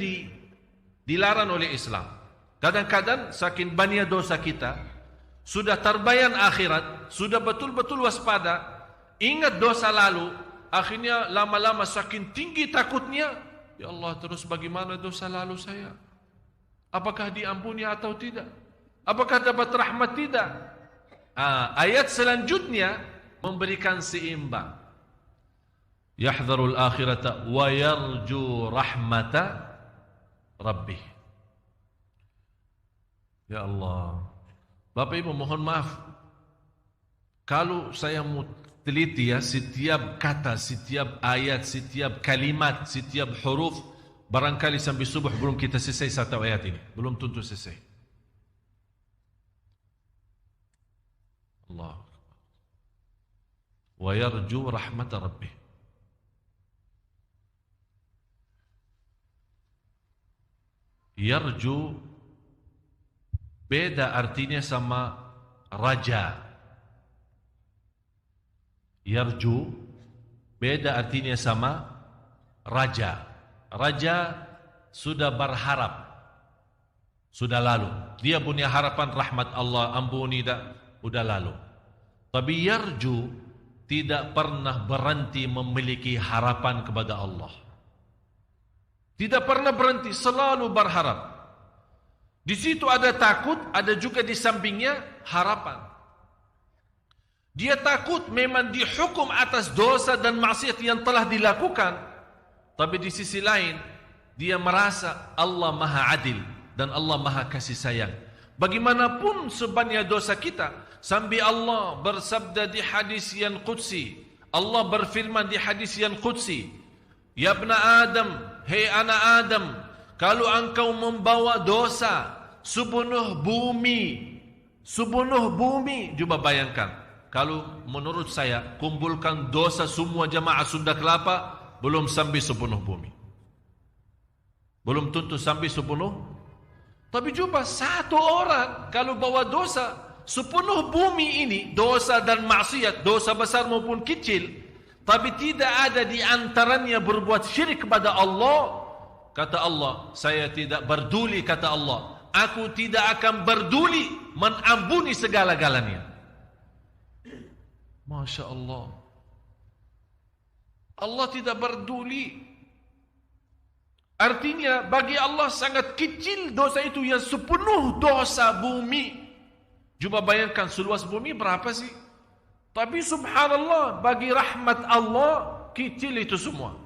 dilarang oleh Islam. Kadang-kadang saking banyak dosa kita, sudah terbayang akhirat, sudah betul-betul waspada, ingat dosa lalu, akhirnya lama-lama saking tinggi takutnya, ya Allah terus bagaimana dosa lalu saya? Apakah diampuni atau tidak? Apakah dapat rahmat tidak? Ayat selanjutnya memberikan seimbang. Yahdharul akhirata wa yarju rahmata rabbih. Ya Allah. Bapak Ibu mohon maaf. Kalau saya mau teliti ya setiap kata, setiap ayat, setiap kalimat, setiap huruf, barangkali sampai subuh belum kita selesai satu ayat ini. Belum tentu selesai. Allah. Wa yarju rahmat rabbih. Yarju beda artinya sama raja. Yarju beda artinya sama raja. Raja sudah berharap, sudah lalu. Dia punya harapan rahmat Allah, ampuni dah, sudah lalu. Tapi yarju tidak pernah berhenti memiliki harapan kepada Allah. Tidak pernah berhenti, selalu berharap. Di situ ada takut, ada juga di sampingnya harapan. Dia takut memang dihukum atas dosa dan maksiat yang telah dilakukan. Tapi di sisi lain, dia merasa Allah Maha Adil dan Allah Maha Kasih Sayang. Bagaimanapun sebanyak dosa kita, sampai Allah bersabda di hadis yang qudsi. Allah berfirman di hadis yang qudsi, "Ya ibna Adam, hei anak Adam, kalau engkau membawa dosa sepenuh bumi, coba bayangkan, kalau menurut saya kumpulkan dosa semua jamaah Sunda Kelapa belum sampai sepenuh bumi. Belum tentu sampai sepenuh. Tapi coba satu orang kalau bawa dosa sepenuh bumi ini, dosa dan maksiat, dosa besar maupun kecil, tapi tidak ada di antaranya berbuat syirik kepada Allah, kata Allah, saya tidak berduli, kata Allah, aku tidak akan berduli mengampuni segala-galanya. Masya Allah. Allah tidak berduli. Artinya bagi Allah sangat kecil dosa itu yang sepenuh dosa bumi. Coba bayangkan seluas bumi berapa sih? Tapi subhanallah, bagi rahmat Allah kecil itu semua.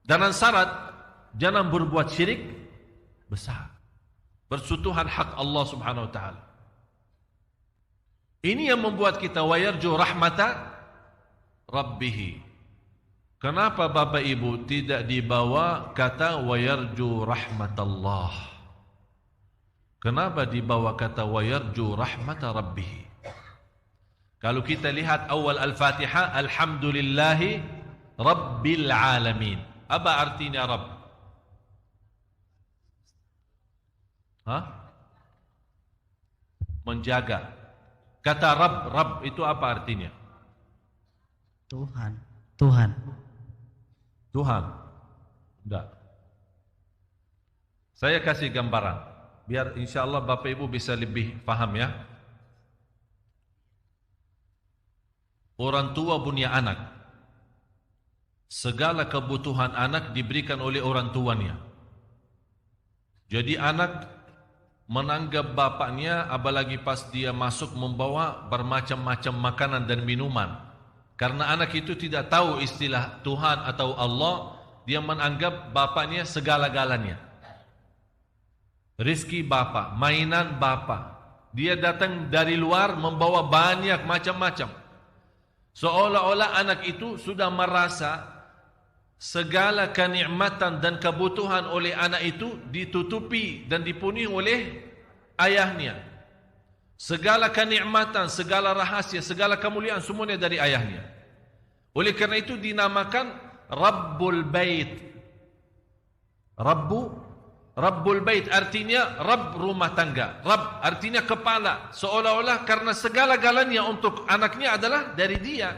Dan syarat jangan berbuat syirik besar. Bersentuhan hak Allah subhanahu wa ta'ala. Ini yang membuat kita wayarju rahmata Rabbihi. Kenapa Bapak Ibu tidak dibawa kata wayarju rahmatallah? Kenapa dibawa kata wayarju rahmata Rabbihi? Kalau kita lihat awal Al-Fatihah, alhamdulillahi Rabbil Alamin. Apa artinya Rabb? Menjaga. Kata Rabb itu apa artinya? Tuhan. Enggak. Saya kasih gambaran biar insyaallah Bapak Ibu bisa lebih paham ya. Orang tua punya anak. Segala kebutuhan anak diberikan oleh orang tuanya. Jadi anak menanggap bapaknya, apalagi pas dia masuk membawa bermacam-macam makanan dan minuman. Karena anak itu tidak tahu istilah Tuhan atau Allah, dia menganggap bapaknya segala-galanya. Rizki bapak, mainan bapak. Dia datang dari luar membawa banyak macam-macam. Seolah-olah anak itu sudah merasa segala kenikmatan dan kebutuhan oleh anak itu ditutupi dan dipenuhi oleh ayahnya. Segala kenikmatan, segala rahasia, segala kemuliaan semuanya dari ayahnya. Oleh karena itu dinamakan Rabbul Bait. Rabbul Bait artinya Rabb rumah tangga. Rabb artinya kepala. Seolah-olah karena segala-galanya untuk anaknya adalah dari dia.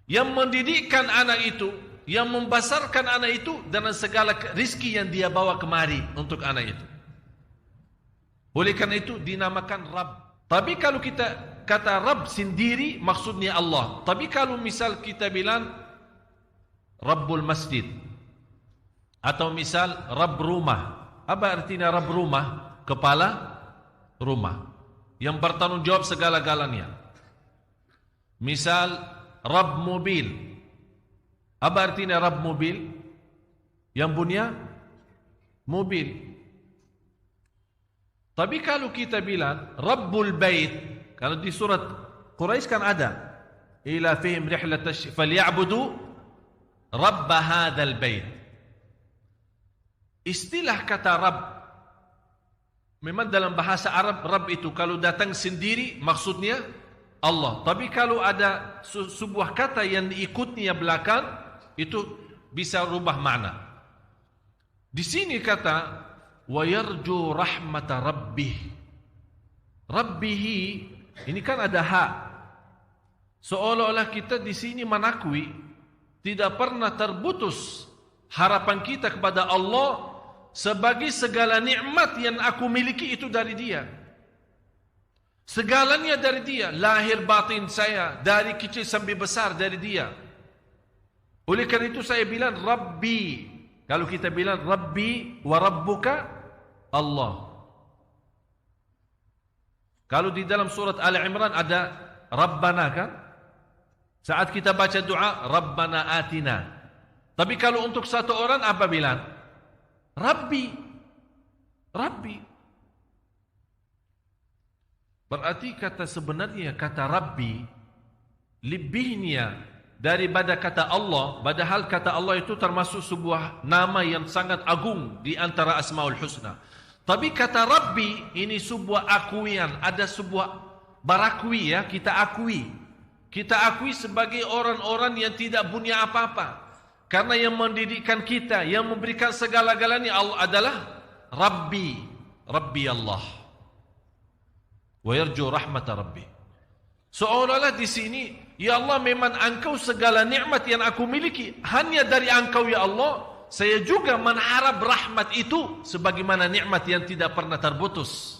Yang mendidikkan anak itu, yang membesarkan anak itu dengan segala rizki yang dia bawa kemari untuk anak itu. Oleh karena itu dinamakan Rabb. Tapi kalau kita kata Rabb sendiri maksudnya Allah. Tapi kalau misal kita bilang Rabbul Masjid atau misal Rabb rumah. Apa artinya Rabb rumah? Kepala rumah yang bertanggung jawab segala-galanya. Misal Rabb mobil. Apa artinya Rabb mobil? Yang punya mobil. Tapi kalau kita bilang Rabbul Bait, kalau di surat Quraisy kan ada ila fihim rihlat falyabudu rabb hadzal bait. Istilah kata Rabb memang dalam bahasa Arab Rabb itu kalau datang sendiri maksudnya Allah. Tapi kalau ada sebuah kata yang diikutnya belakang itu bisa rubah makna. Di sini kata wa yarju rahmata rabbih. Rabbihi ini kan ada hak. Seolah-olah kita di sini menakui tidak pernah terputus harapan kita kepada Allah sebagai segala nikmat yang aku miliki itu dari Dia. Segalanya dari Dia, lahir batin saya dari kecil sampai besar dari Dia. Oleh karena itu saya bilang Rabbi. Kalau kita bilang Rabbi wa Rabbuka Allah. Kalau di dalam surat Ali Imran ada Rabbana kan? Saat kita baca doa Rabbana atina. Tapi kalau untuk satu orang apa bilang? Rabbi. Rabbi. Berarti kata sebenarnya kata Rabbi lebihnya daripada kata Allah, padahal kata Allah itu termasuk sebuah nama yang sangat agung di antara Asmaul Husna. Tapi kata Rabbi ini sebuah akuian, ada sebuah barakui ya, kita akui. Kita akui sebagai orang-orang yang tidak punya apa-apa. Karena yang mendidikkan kita, yang memberikan segala-galanya Allah adalah Rabbi, Rabbi Allah. Wa yarju rahmata Rabbi. Seolah-olah di sini, ya Allah memang Engkau segala nikmat yang aku miliki hanya dari Engkau ya Allah. Saya juga mengharap rahmat itu sebagaimana nikmat yang tidak pernah terputus.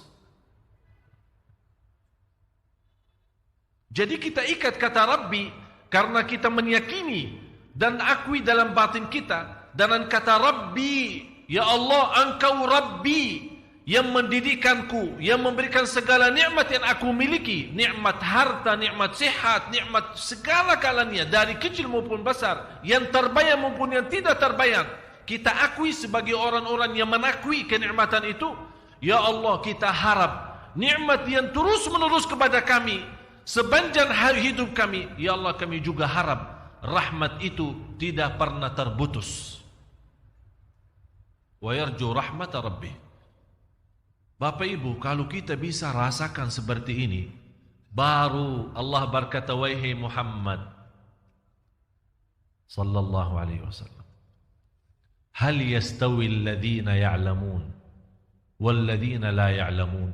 Jadi kita ikat kata Rabbi karena kita meyakini dan akui dalam batin kita dengan kata Rabbi, ya Allah Engkau Rabbi yang mendidikkanku, yang memberikan segala nikmat yang aku miliki, nikmat harta, nikmat sehat, nikmat segala kalanya dari kecil maupun besar, yang terbayang maupun yang tidak terbayang. Kita akui sebagai orang-orang yang menakui kenikmatan itu. Ya Allah, kita harap nikmat yang terus menerus kepada kami sepanjang hidup kami. Ya Allah, kami juga harap rahmat itu tidak pernah terputus. Wa yarju rahmat Rabbi. Bapak Ibu, kalau kita bisa rasakan seperti ini, baru Allah berkata, wahai Muhammad sallallahu alaihi wasallam, hal yastawi alladhina ya'lamun walladhina la ya'lamun.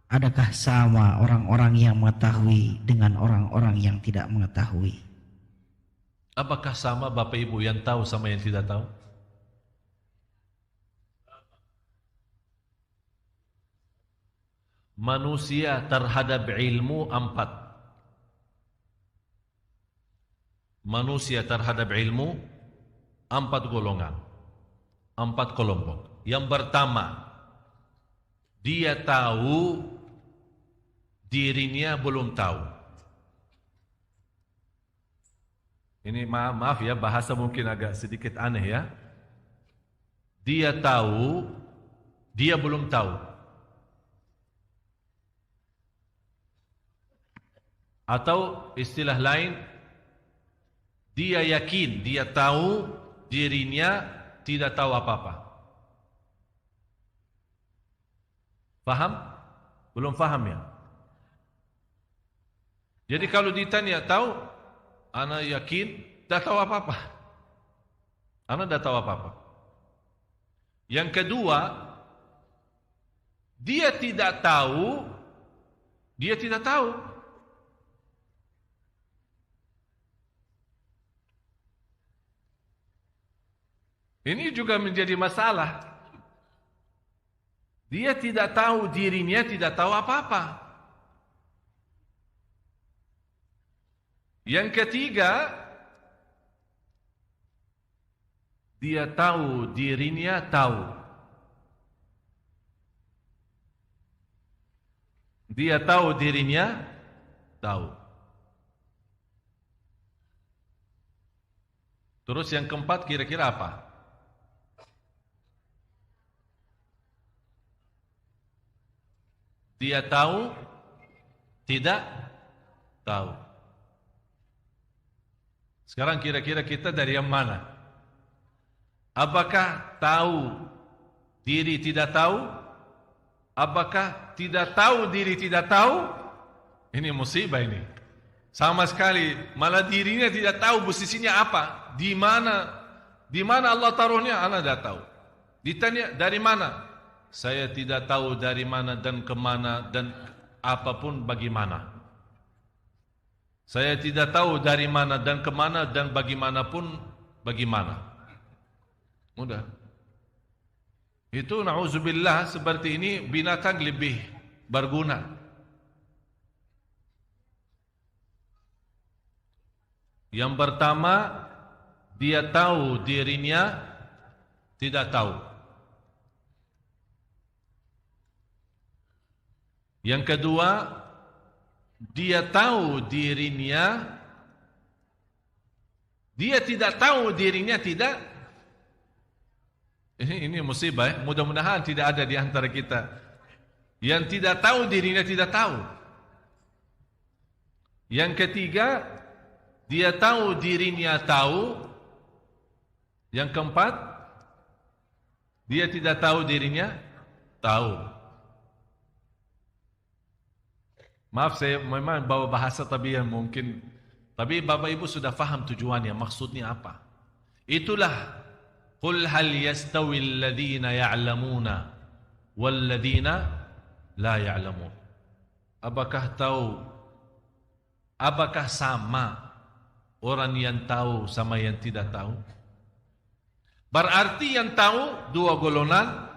Adakah sama orang-orang yang mengetahui dengan orang-orang yang tidak mengetahui? Apakah sama Bapak Ibu yang tahu sama yang tidak tahu? Manusia terhadap ilmu 4. Manusia terhadap ilmu 4 golongan, 4 kelompok. Yang pertama, dia tahu dirinya belum tahu. Ini maaf ya, bahasa mungkin agak sedikit aneh ya. Dia tahu, dia belum tahu. Atau istilah lain, dia yakin, dia tahu dirinya tidak tahu apa-apa. Faham? Belum faham ya? Jadi kalau ditanya tahu, ana yakin tak tahu apa-apa. Ana tak tahu apa-apa. Yang kedua, dia tidak tahu, dia tidak tahu. Ini juga menjadi masalah. Dia tidak tahu dirinya, tidak tahu apa-apa. Yang ketiga, dia tahu dirinya tahu. Dia tahu dirinya tahu. Terus yang keempat kira-kira apa? Dia tahu, tidak tahu. Sekarang kira-kira kita dari yang mana? Apakah tahu diri tidak tahu? Apakah tidak tahu diri tidak tahu? Ini musibah ini. Sama sekali, malah dirinya tidak tahu posisinya apa. Di mana Allah taruhnya, Anda tidak tahu. Ditanya dari mana? Saya tidak tahu dari mana dan kemana dan apapun bagaimana. Saya tidak tahu dari mana dan kemana dan bagaimanapun bagaimana. Mudah. Itu na'udzubillah, seperti ini binatang lebih berguna. Yang pertama, dia tahu dirinya tidak tahu. Yang kedua, dia tahu dirinya, dia tidak tahu dirinya tidak. Ini musibah ya? Mudah-mudahan tidak ada di antara kita yang tidak tahu dirinya tidak tahu. Yang ketiga, dia tahu dirinya tahu. Yang keempat, dia tidak tahu dirinya tahu. Maaf saya memang bawa bahasa tapi yang mungkin, tapi Bapak Ibu sudah faham tujuannya, maksudnya apa. Itulah qul hal yastawi alladhina ya'lamuna walladhina la ya'lamun. Apakah sama orang yang tahu sama yang tidak tahu? Berarti yang tahu dua golongan,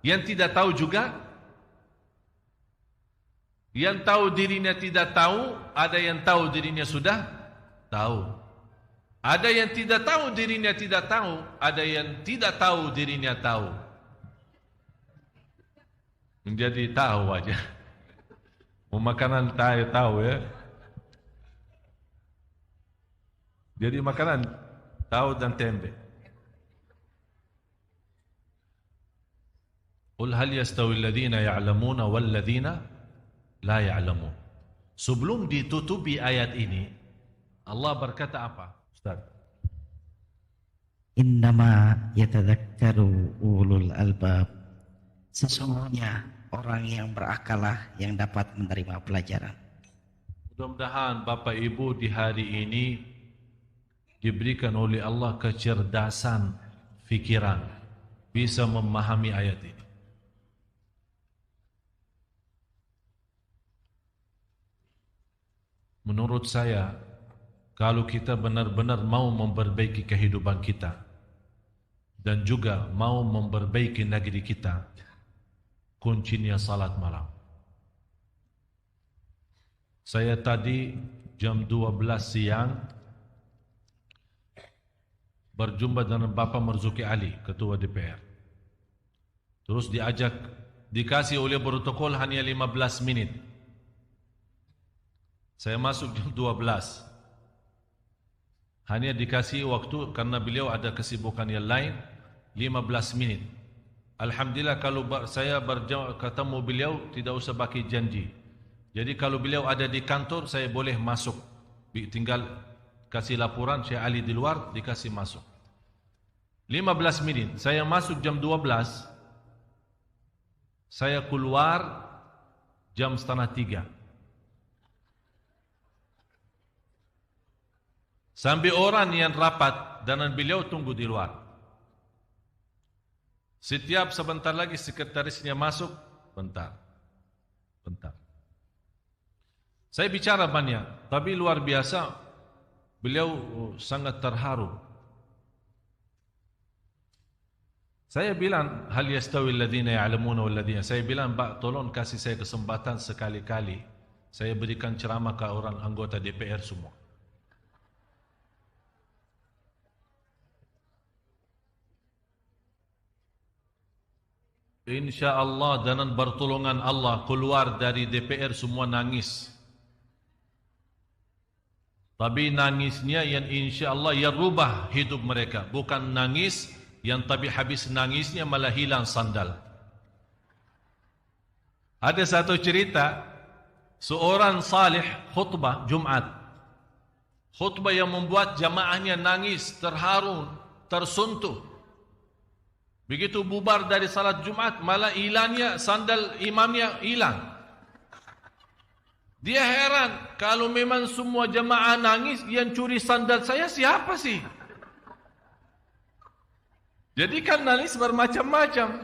yang tidak tahu juga. Yang tahu dirinya tidak tahu, ada yang tahu dirinya sudah tahu. Ada yang tidak tahu dirinya tidak tahu, ada yang tidak tahu dirinya tahu. Menjadi tahu aja. Mau makanan tahu ya. Jadi makanan tahu dan tempe. Qul hal yastawi alladhina ya'lamuna wal ladhina la ya'lamun. Sebelum ditutupi ayat ini, Allah berkata apa? Ustaz. Innama yatadzakkaru ulul albab. Sesungguhnya orang yang berakalah yang dapat menerima pelajaran. Mudah-mudahan Bapak Ibu di hari ini diberikan oleh Allah kecerdasan fikiran, bisa memahami ayat ini. Menurut saya, kalau kita benar-benar mau memperbaiki kehidupan kita dan juga mau memperbaiki negeri kita, kuncinya salat malam. Saya tadi jam 12 siang berjumpa dengan Bapak Marzuki Ali, Ketua DPR. Terus dikasih oleh protokol hanya 15 menit. Saya masuk jam 12. Hanya dikasih waktu karena beliau ada kesibukan yang lain 15 menit. Alhamdulillah kalau saya ketemu beliau tidak usah pakai janji. Jadi kalau beliau ada di kantor saya boleh masuk. Tinggal kasih laporan Syekh Ali di luar dikasih masuk. 15 menit. Saya masuk jam 12. Saya keluar jam 2:30. Sampai orang yang rapat dengan beliau tunggu di luar. Setiap sebentar lagi sekretarisnya masuk, bentar. Saya bicara banyak, tapi luar biasa beliau sangat terharu. Saya bilang, hal yastawi alladhina ya'lamuna wal ladhina. Saya bilang, Pak, tolong kasih saya kesempatan sekali-kali. Saya berikan ceramah ke orang anggota DPR semua. InsyaAllah dengan pertolongan Allah keluar dari DPR semua nangis. Tapi nangisnya yang insyaAllah yang rubah hidup mereka. Bukan nangis yang tapi habis nangisnya malah hilang sandal. Ada satu cerita, seorang salih khutbah Jumat. Khutbah yang membuat jamaahnya nangis, terharu, tersentuh. Begitu bubar dari salat Jumat, malah hilangnya sandal imamnya hilang. Dia heran, kalau memang semua jemaah nangis, yang curi sandal saya siapa sih? Jadi kan nangis bermacam-macam.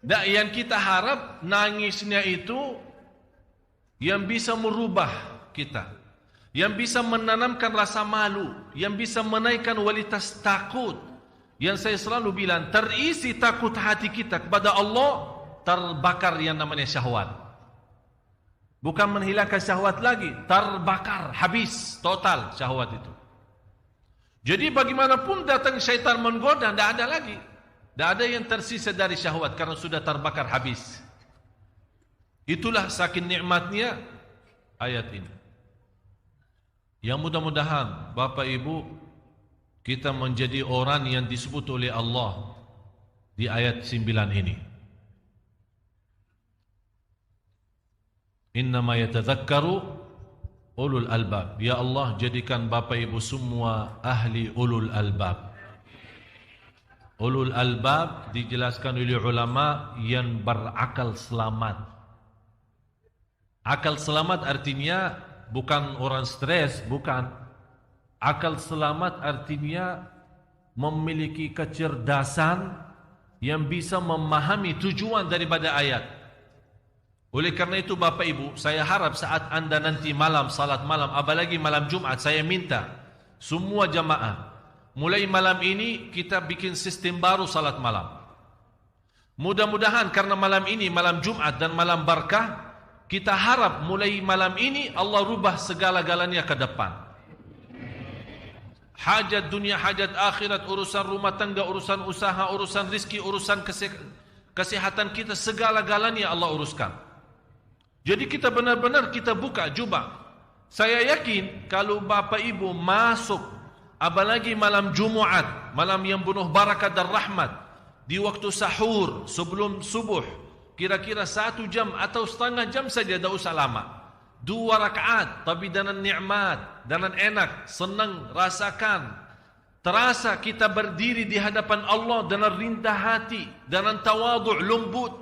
Dan yang kita harap nangisnya itu yang bisa merubah kita, yang bisa menanamkan rasa malu, yang bisa menaikkan kualitas takut. Yang saya selalu bilang, terisi takut hati kita kepada Allah, terbakar yang namanya syahwat. Bukan menghilangkan syahwat lagi, terbakar, habis, total syahwat itu. Jadi bagaimanapun datang syaitan menggoda, tidak ada lagi. Tidak ada yang tersisa dari syahwat karena sudah terbakar habis. Itulah saking nikmatnya ayat ini. Yang mudah-mudahan Bapak Ibu kita menjadi orang yang disebut oleh Allah di ayat 9 ini. Innama yatadzakkaru ulul albab. Ya Allah, jadikan Bapak Ibu semua ahli ulul albab. Ulul albab dijelaskan oleh ulama yang berakal selamat. Akal selamat artinya bukan orang stres, bukan. Akal selamat artinya memiliki kecerdasan yang bisa memahami tujuan daripada ayat. Oleh karena itu Bapak Ibu, saya harap saat anda nanti malam, salat malam, apalagi malam Jumat, saya minta semua jamaah, mulai malam ini kita bikin sistem baru salat malam. Mudah-mudahan karena malam ini malam Jumat dan malam berkah, kita harap mulai malam ini Allah rubah segala-galanya ke depan. Hajat dunia, hajat akhirat, urusan rumah tangga, urusan usaha, urusan rizki, urusan kesehatan kita, segala-galanya Allah uruskan. Jadi kita benar-benar kita buka jubah. Saya yakin kalau Bapak Ibu masuk, apalagi malam Jumat, malam yang penuh barakat dan rahmat, di waktu sahur sebelum subuh, kira-kira 1 jam atau setengah jam saja, tidak usah lama. 2 rakaat, tapi dengan nikmat, dengan enak, senang, rasakan. Terasa kita berdiri di hadapan Allah dengan rindah hati, dengan tawadhu, lembut,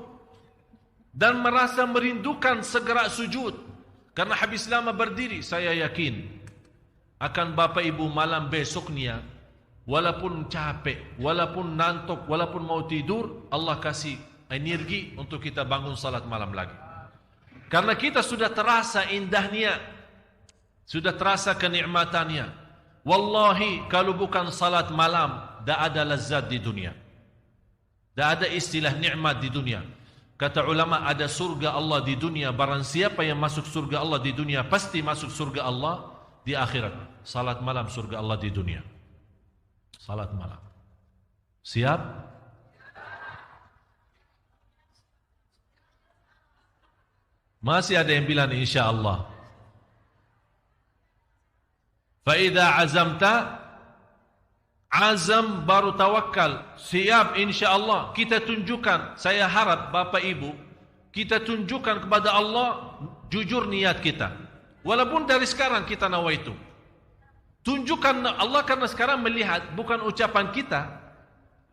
dan merasa merindukan segera sujud. Karena habis lama berdiri, saya yakin akan Bapak Ibu malam besoknya, walaupun capek, walaupun nantuk, walaupun mau tidur, Allah kasih energi untuk kita bangun salat malam lagi. Karena kita sudah terasa indahnya, sudah terasa kenikmatannya. Wallahi kalau bukan salat malam, tidak ada lezat di dunia, tidak ada istilah nikmat di dunia. Kata ulama, ada surga Allah di dunia. Barang siapa yang masuk surga Allah di dunia, pasti masuk surga Allah di akhirat. Salat malam surga Allah di dunia. Salat malam. Siap? Masih ada yang bilang insyaAllah. Fa'idha azamta, azam baru tawakal. Siap insyaAllah. Kita tunjukkan, saya harap Bapak Ibu, kita tunjukkan kepada Allah jujur niat kita. Walaupun dari sekarang kita nawaitu. Tunjukkan Allah, karena sekarang melihat bukan ucapan kita,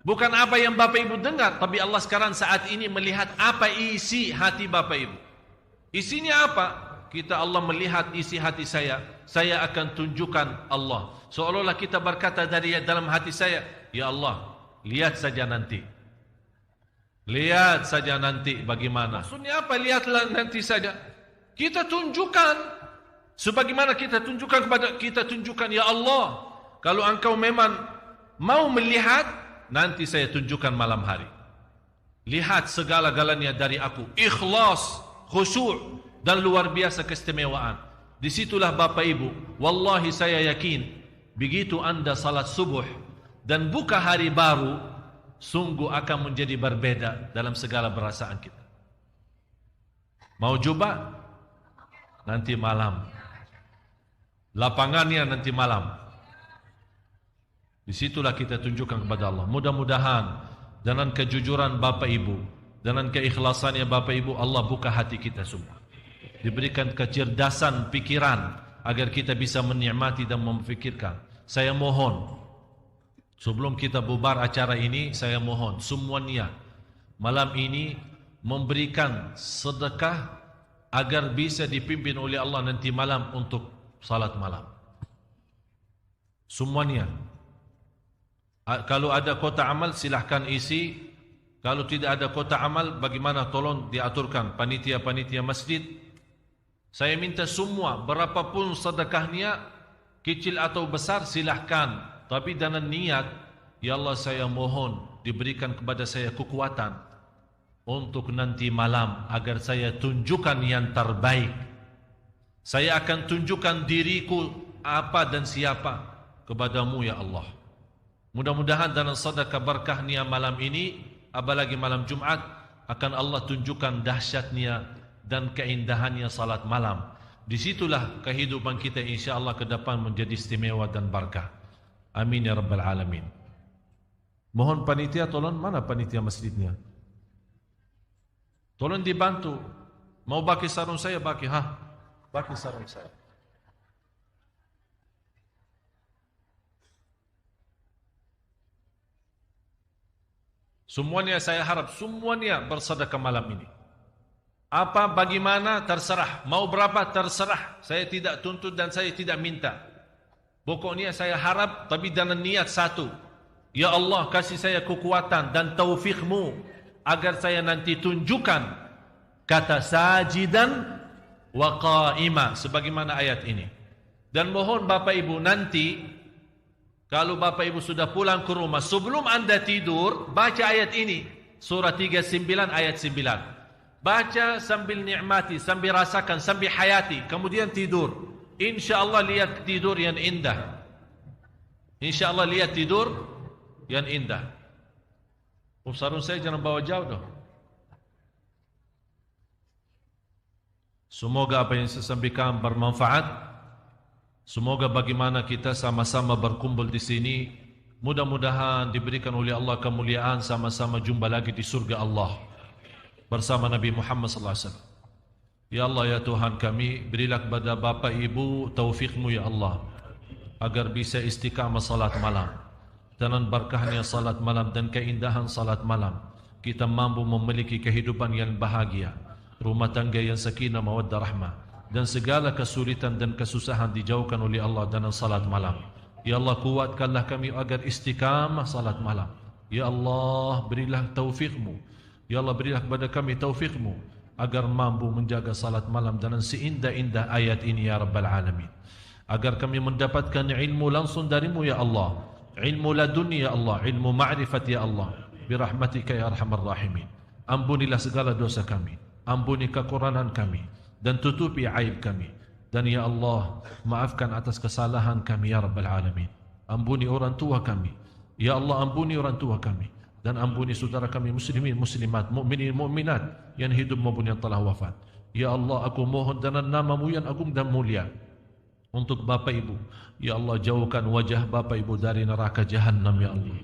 bukan apa yang Bapak Ibu dengar, tapi Allah sekarang saat ini melihat apa isi hati Bapak Ibu. Isinya apa? Kita Allah melihat isi hati saya akan tunjukkan Allah. Seolah-olah kita berkata dari dalam hati saya, ya Allah, lihat saja nanti. Lihat saja nanti bagaimana. Maksudnya apa? Lihatlah nanti saja. Kita tunjukkan. Sebagaimana kita tunjukkan ya Allah, kalau engkau memang mau melihat, nanti saya tunjukkan malam hari. Lihat segala-galanya dari aku. Ikhlas, khusyuk, dan luar biasa keistimewaan. Disitulah Bapak Ibu, wallahi saya yakin, begitu anda salat subuh dan buka hari baru, sungguh akan menjadi berbeda dalam segala perasaan kita. Mau coba? Nanti malam. Lapangannya nanti malam. Disitulah kita tunjukkan kepada Allah. Mudah-mudahan dengan kejujuran Bapak Ibu, dengan keikhlasannya Bapak Ibu, Allah buka hati kita semua. Diberikan kecerdasan pikiran agar kita bisa menikmati dan memfikirkan. Saya mohon, sebelum kita bubar acara ini, saya mohon semuanya malam ini memberikan sedekah agar bisa dipimpin oleh Allah nanti malam untuk salat malam. Semuanya. Kalau ada kota amal silahkan isi. Kalau tidak ada kota amal, bagaimana tolong diaturkan panitia-panitia masjid. Saya minta semua, berapapun sedekahnya, kecil atau besar silahkan. Tapi dengan niat, ya Allah saya mohon diberikan kepada saya kekuatan untuk nanti malam agar saya tunjukkan yang terbaik. Saya akan tunjukkan diriku apa dan siapa. kepadamu ya Allah. Mudah-mudahan dalam sedekah berkahnya malam ini, apalagi malam Jumat, akan Allah tunjukkan dahsyatnya dan keindahannya salat malam. Disitulah kehidupan kita insya-Allah ke depan menjadi istimewa dan berkah. Amin ya rabbal alamin. Mohon panitia tolong, mana panitia masjidnya? Tolong dibantu. Mau bagi sarung saya, bagi bagi sarung saya. Semuanya saya harap semuanya bersedekah malam ini. Apa bagaimana terserah, mau berapa terserah. Saya tidak tuntut dan saya tidak minta. Pokoknya saya harap tapi dengan niat satu. Ya Allah, kasih saya kekuatan dan taufikmu agar saya nanti tunjukkan kata sajidan wa qa'ima sebagaimana ayat ini. Dan mohon Bapak Ibu nanti kalau Bapak Ibu sudah pulang ke rumah, sebelum Anda tidur, baca ayat ini. Surah 39 ayat 9. Baca sambil nikmati, sambil rasakan, sambil hayati. Kemudian tidur. InsyaAllah lihat tidur yang indah. InsyaAllah lihat tidur yang indah. Sarung saya jangan bawa jauh dong. Semoga apa yang saya sampaikan bermanfaat. Semoga bagaimana kita sama-sama berkumpul di sini, mudah-mudahan diberikan oleh Allah kemuliaan, sama-sama jumpa lagi di surga Allah bersama Nabi Muhammad SAW. Ya Allah ya Tuhan kami, berilah kepada Bapak Ibu taufikmu ya Allah, agar bisa istiqamah salat malam. Dengan berkahnya salat malam dan keindahan salat malam, kita mampu memiliki kehidupan yang bahagia, rumah tangga yang sakinah mawaddah rahmah, dan segala kesulitan dan kesusahan dijauhkan oleh Allah dalam salat malam. Ya Allah, kuatkanlah kami agar istiqamah salat malam. Ya Allah, berilah taufikmu. Ya Allah, berilah kepada kami taufikmu agar mampu menjaga salat malam dengan seindah-indah ayat ini ya Rabbal Alamin. Agar kami mendapatkan ilmu langsung darimu ya Allah, ilmu laduni ya Allah, ilmu ma'rifat ya Allah, birahmatika ya arhamar rahimin. Ampunilah segala dosa kami, ampuni kekurangan kami, dan tutupi aib kami. Dan ya Allah, maafkan atas kesalahan kami ya Rabbal Alamin. Ampuni orang tua kami. Ya Allah, ampuni orang tua kami. Dan ampuni saudara kami muslimin, muslimat, mukminin, mukminat yang hidup maupun yang telah wafat. Ya Allah, aku mohon dengan nama-Mu yang agung dan mulia untuk Bapak Ibu. Ya Allah, jauhkan wajah Bapak Ibu dari neraka Jahannam ya Allah.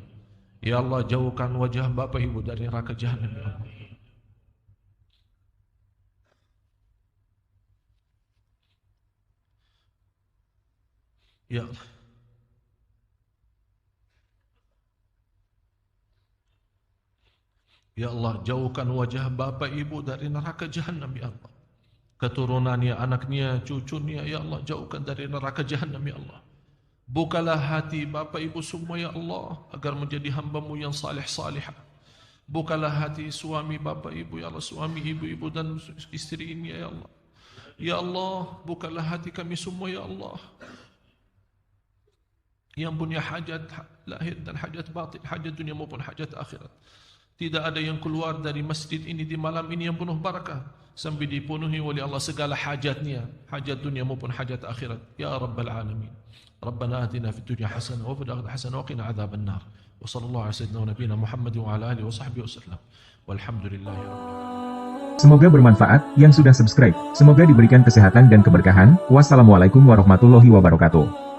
Ya Allah, jauhkan wajah Bapak Ibu dari neraka Jahannam ya Allah. Ya Allah. Ya Allah, jauhkan wajah Bapak Ibu dari neraka Jahannam ya Allah. Keturunannya, anaknya, cucunya ya Allah, jauhkan dari neraka Jahannam ya Allah. Bukalah hati Bapak Ibu semua ya Allah, agar menjadi hamba-Mu yang salih-salihah. Bukalah hati suami Bapak Ibu ya Allah, suami ibu-ibu dan istri ini ya Allah. Ya Allah, bukalah hati kami semua ya Allah, yang punya hajat lahir dan hajat batin, hajat dunia maupun hajat akhirat. Tidak ada yang keluar dari masjid ini di malam ini yang penuh barakah sampai dipenuhi oleh Allah segala hajatnya, hajat dunia maupun hajat akhirat. Ya Rabbal Alamin. Rabbana atina fid dunya hasanah wa fil akhirati hasanah wa qina adzaban nar. Wa sallallahu ala sayyidina wa nabiyina Muhammad wa ala alihi wa sahbihi wasallam. Walhamdulillahi rabbil alamin. Semoga bermanfaat yang sudah subscribe. Semoga diberikan kesehatan dan keberkahan. Wassalamualaikum warahmatullahi wabarakatuh.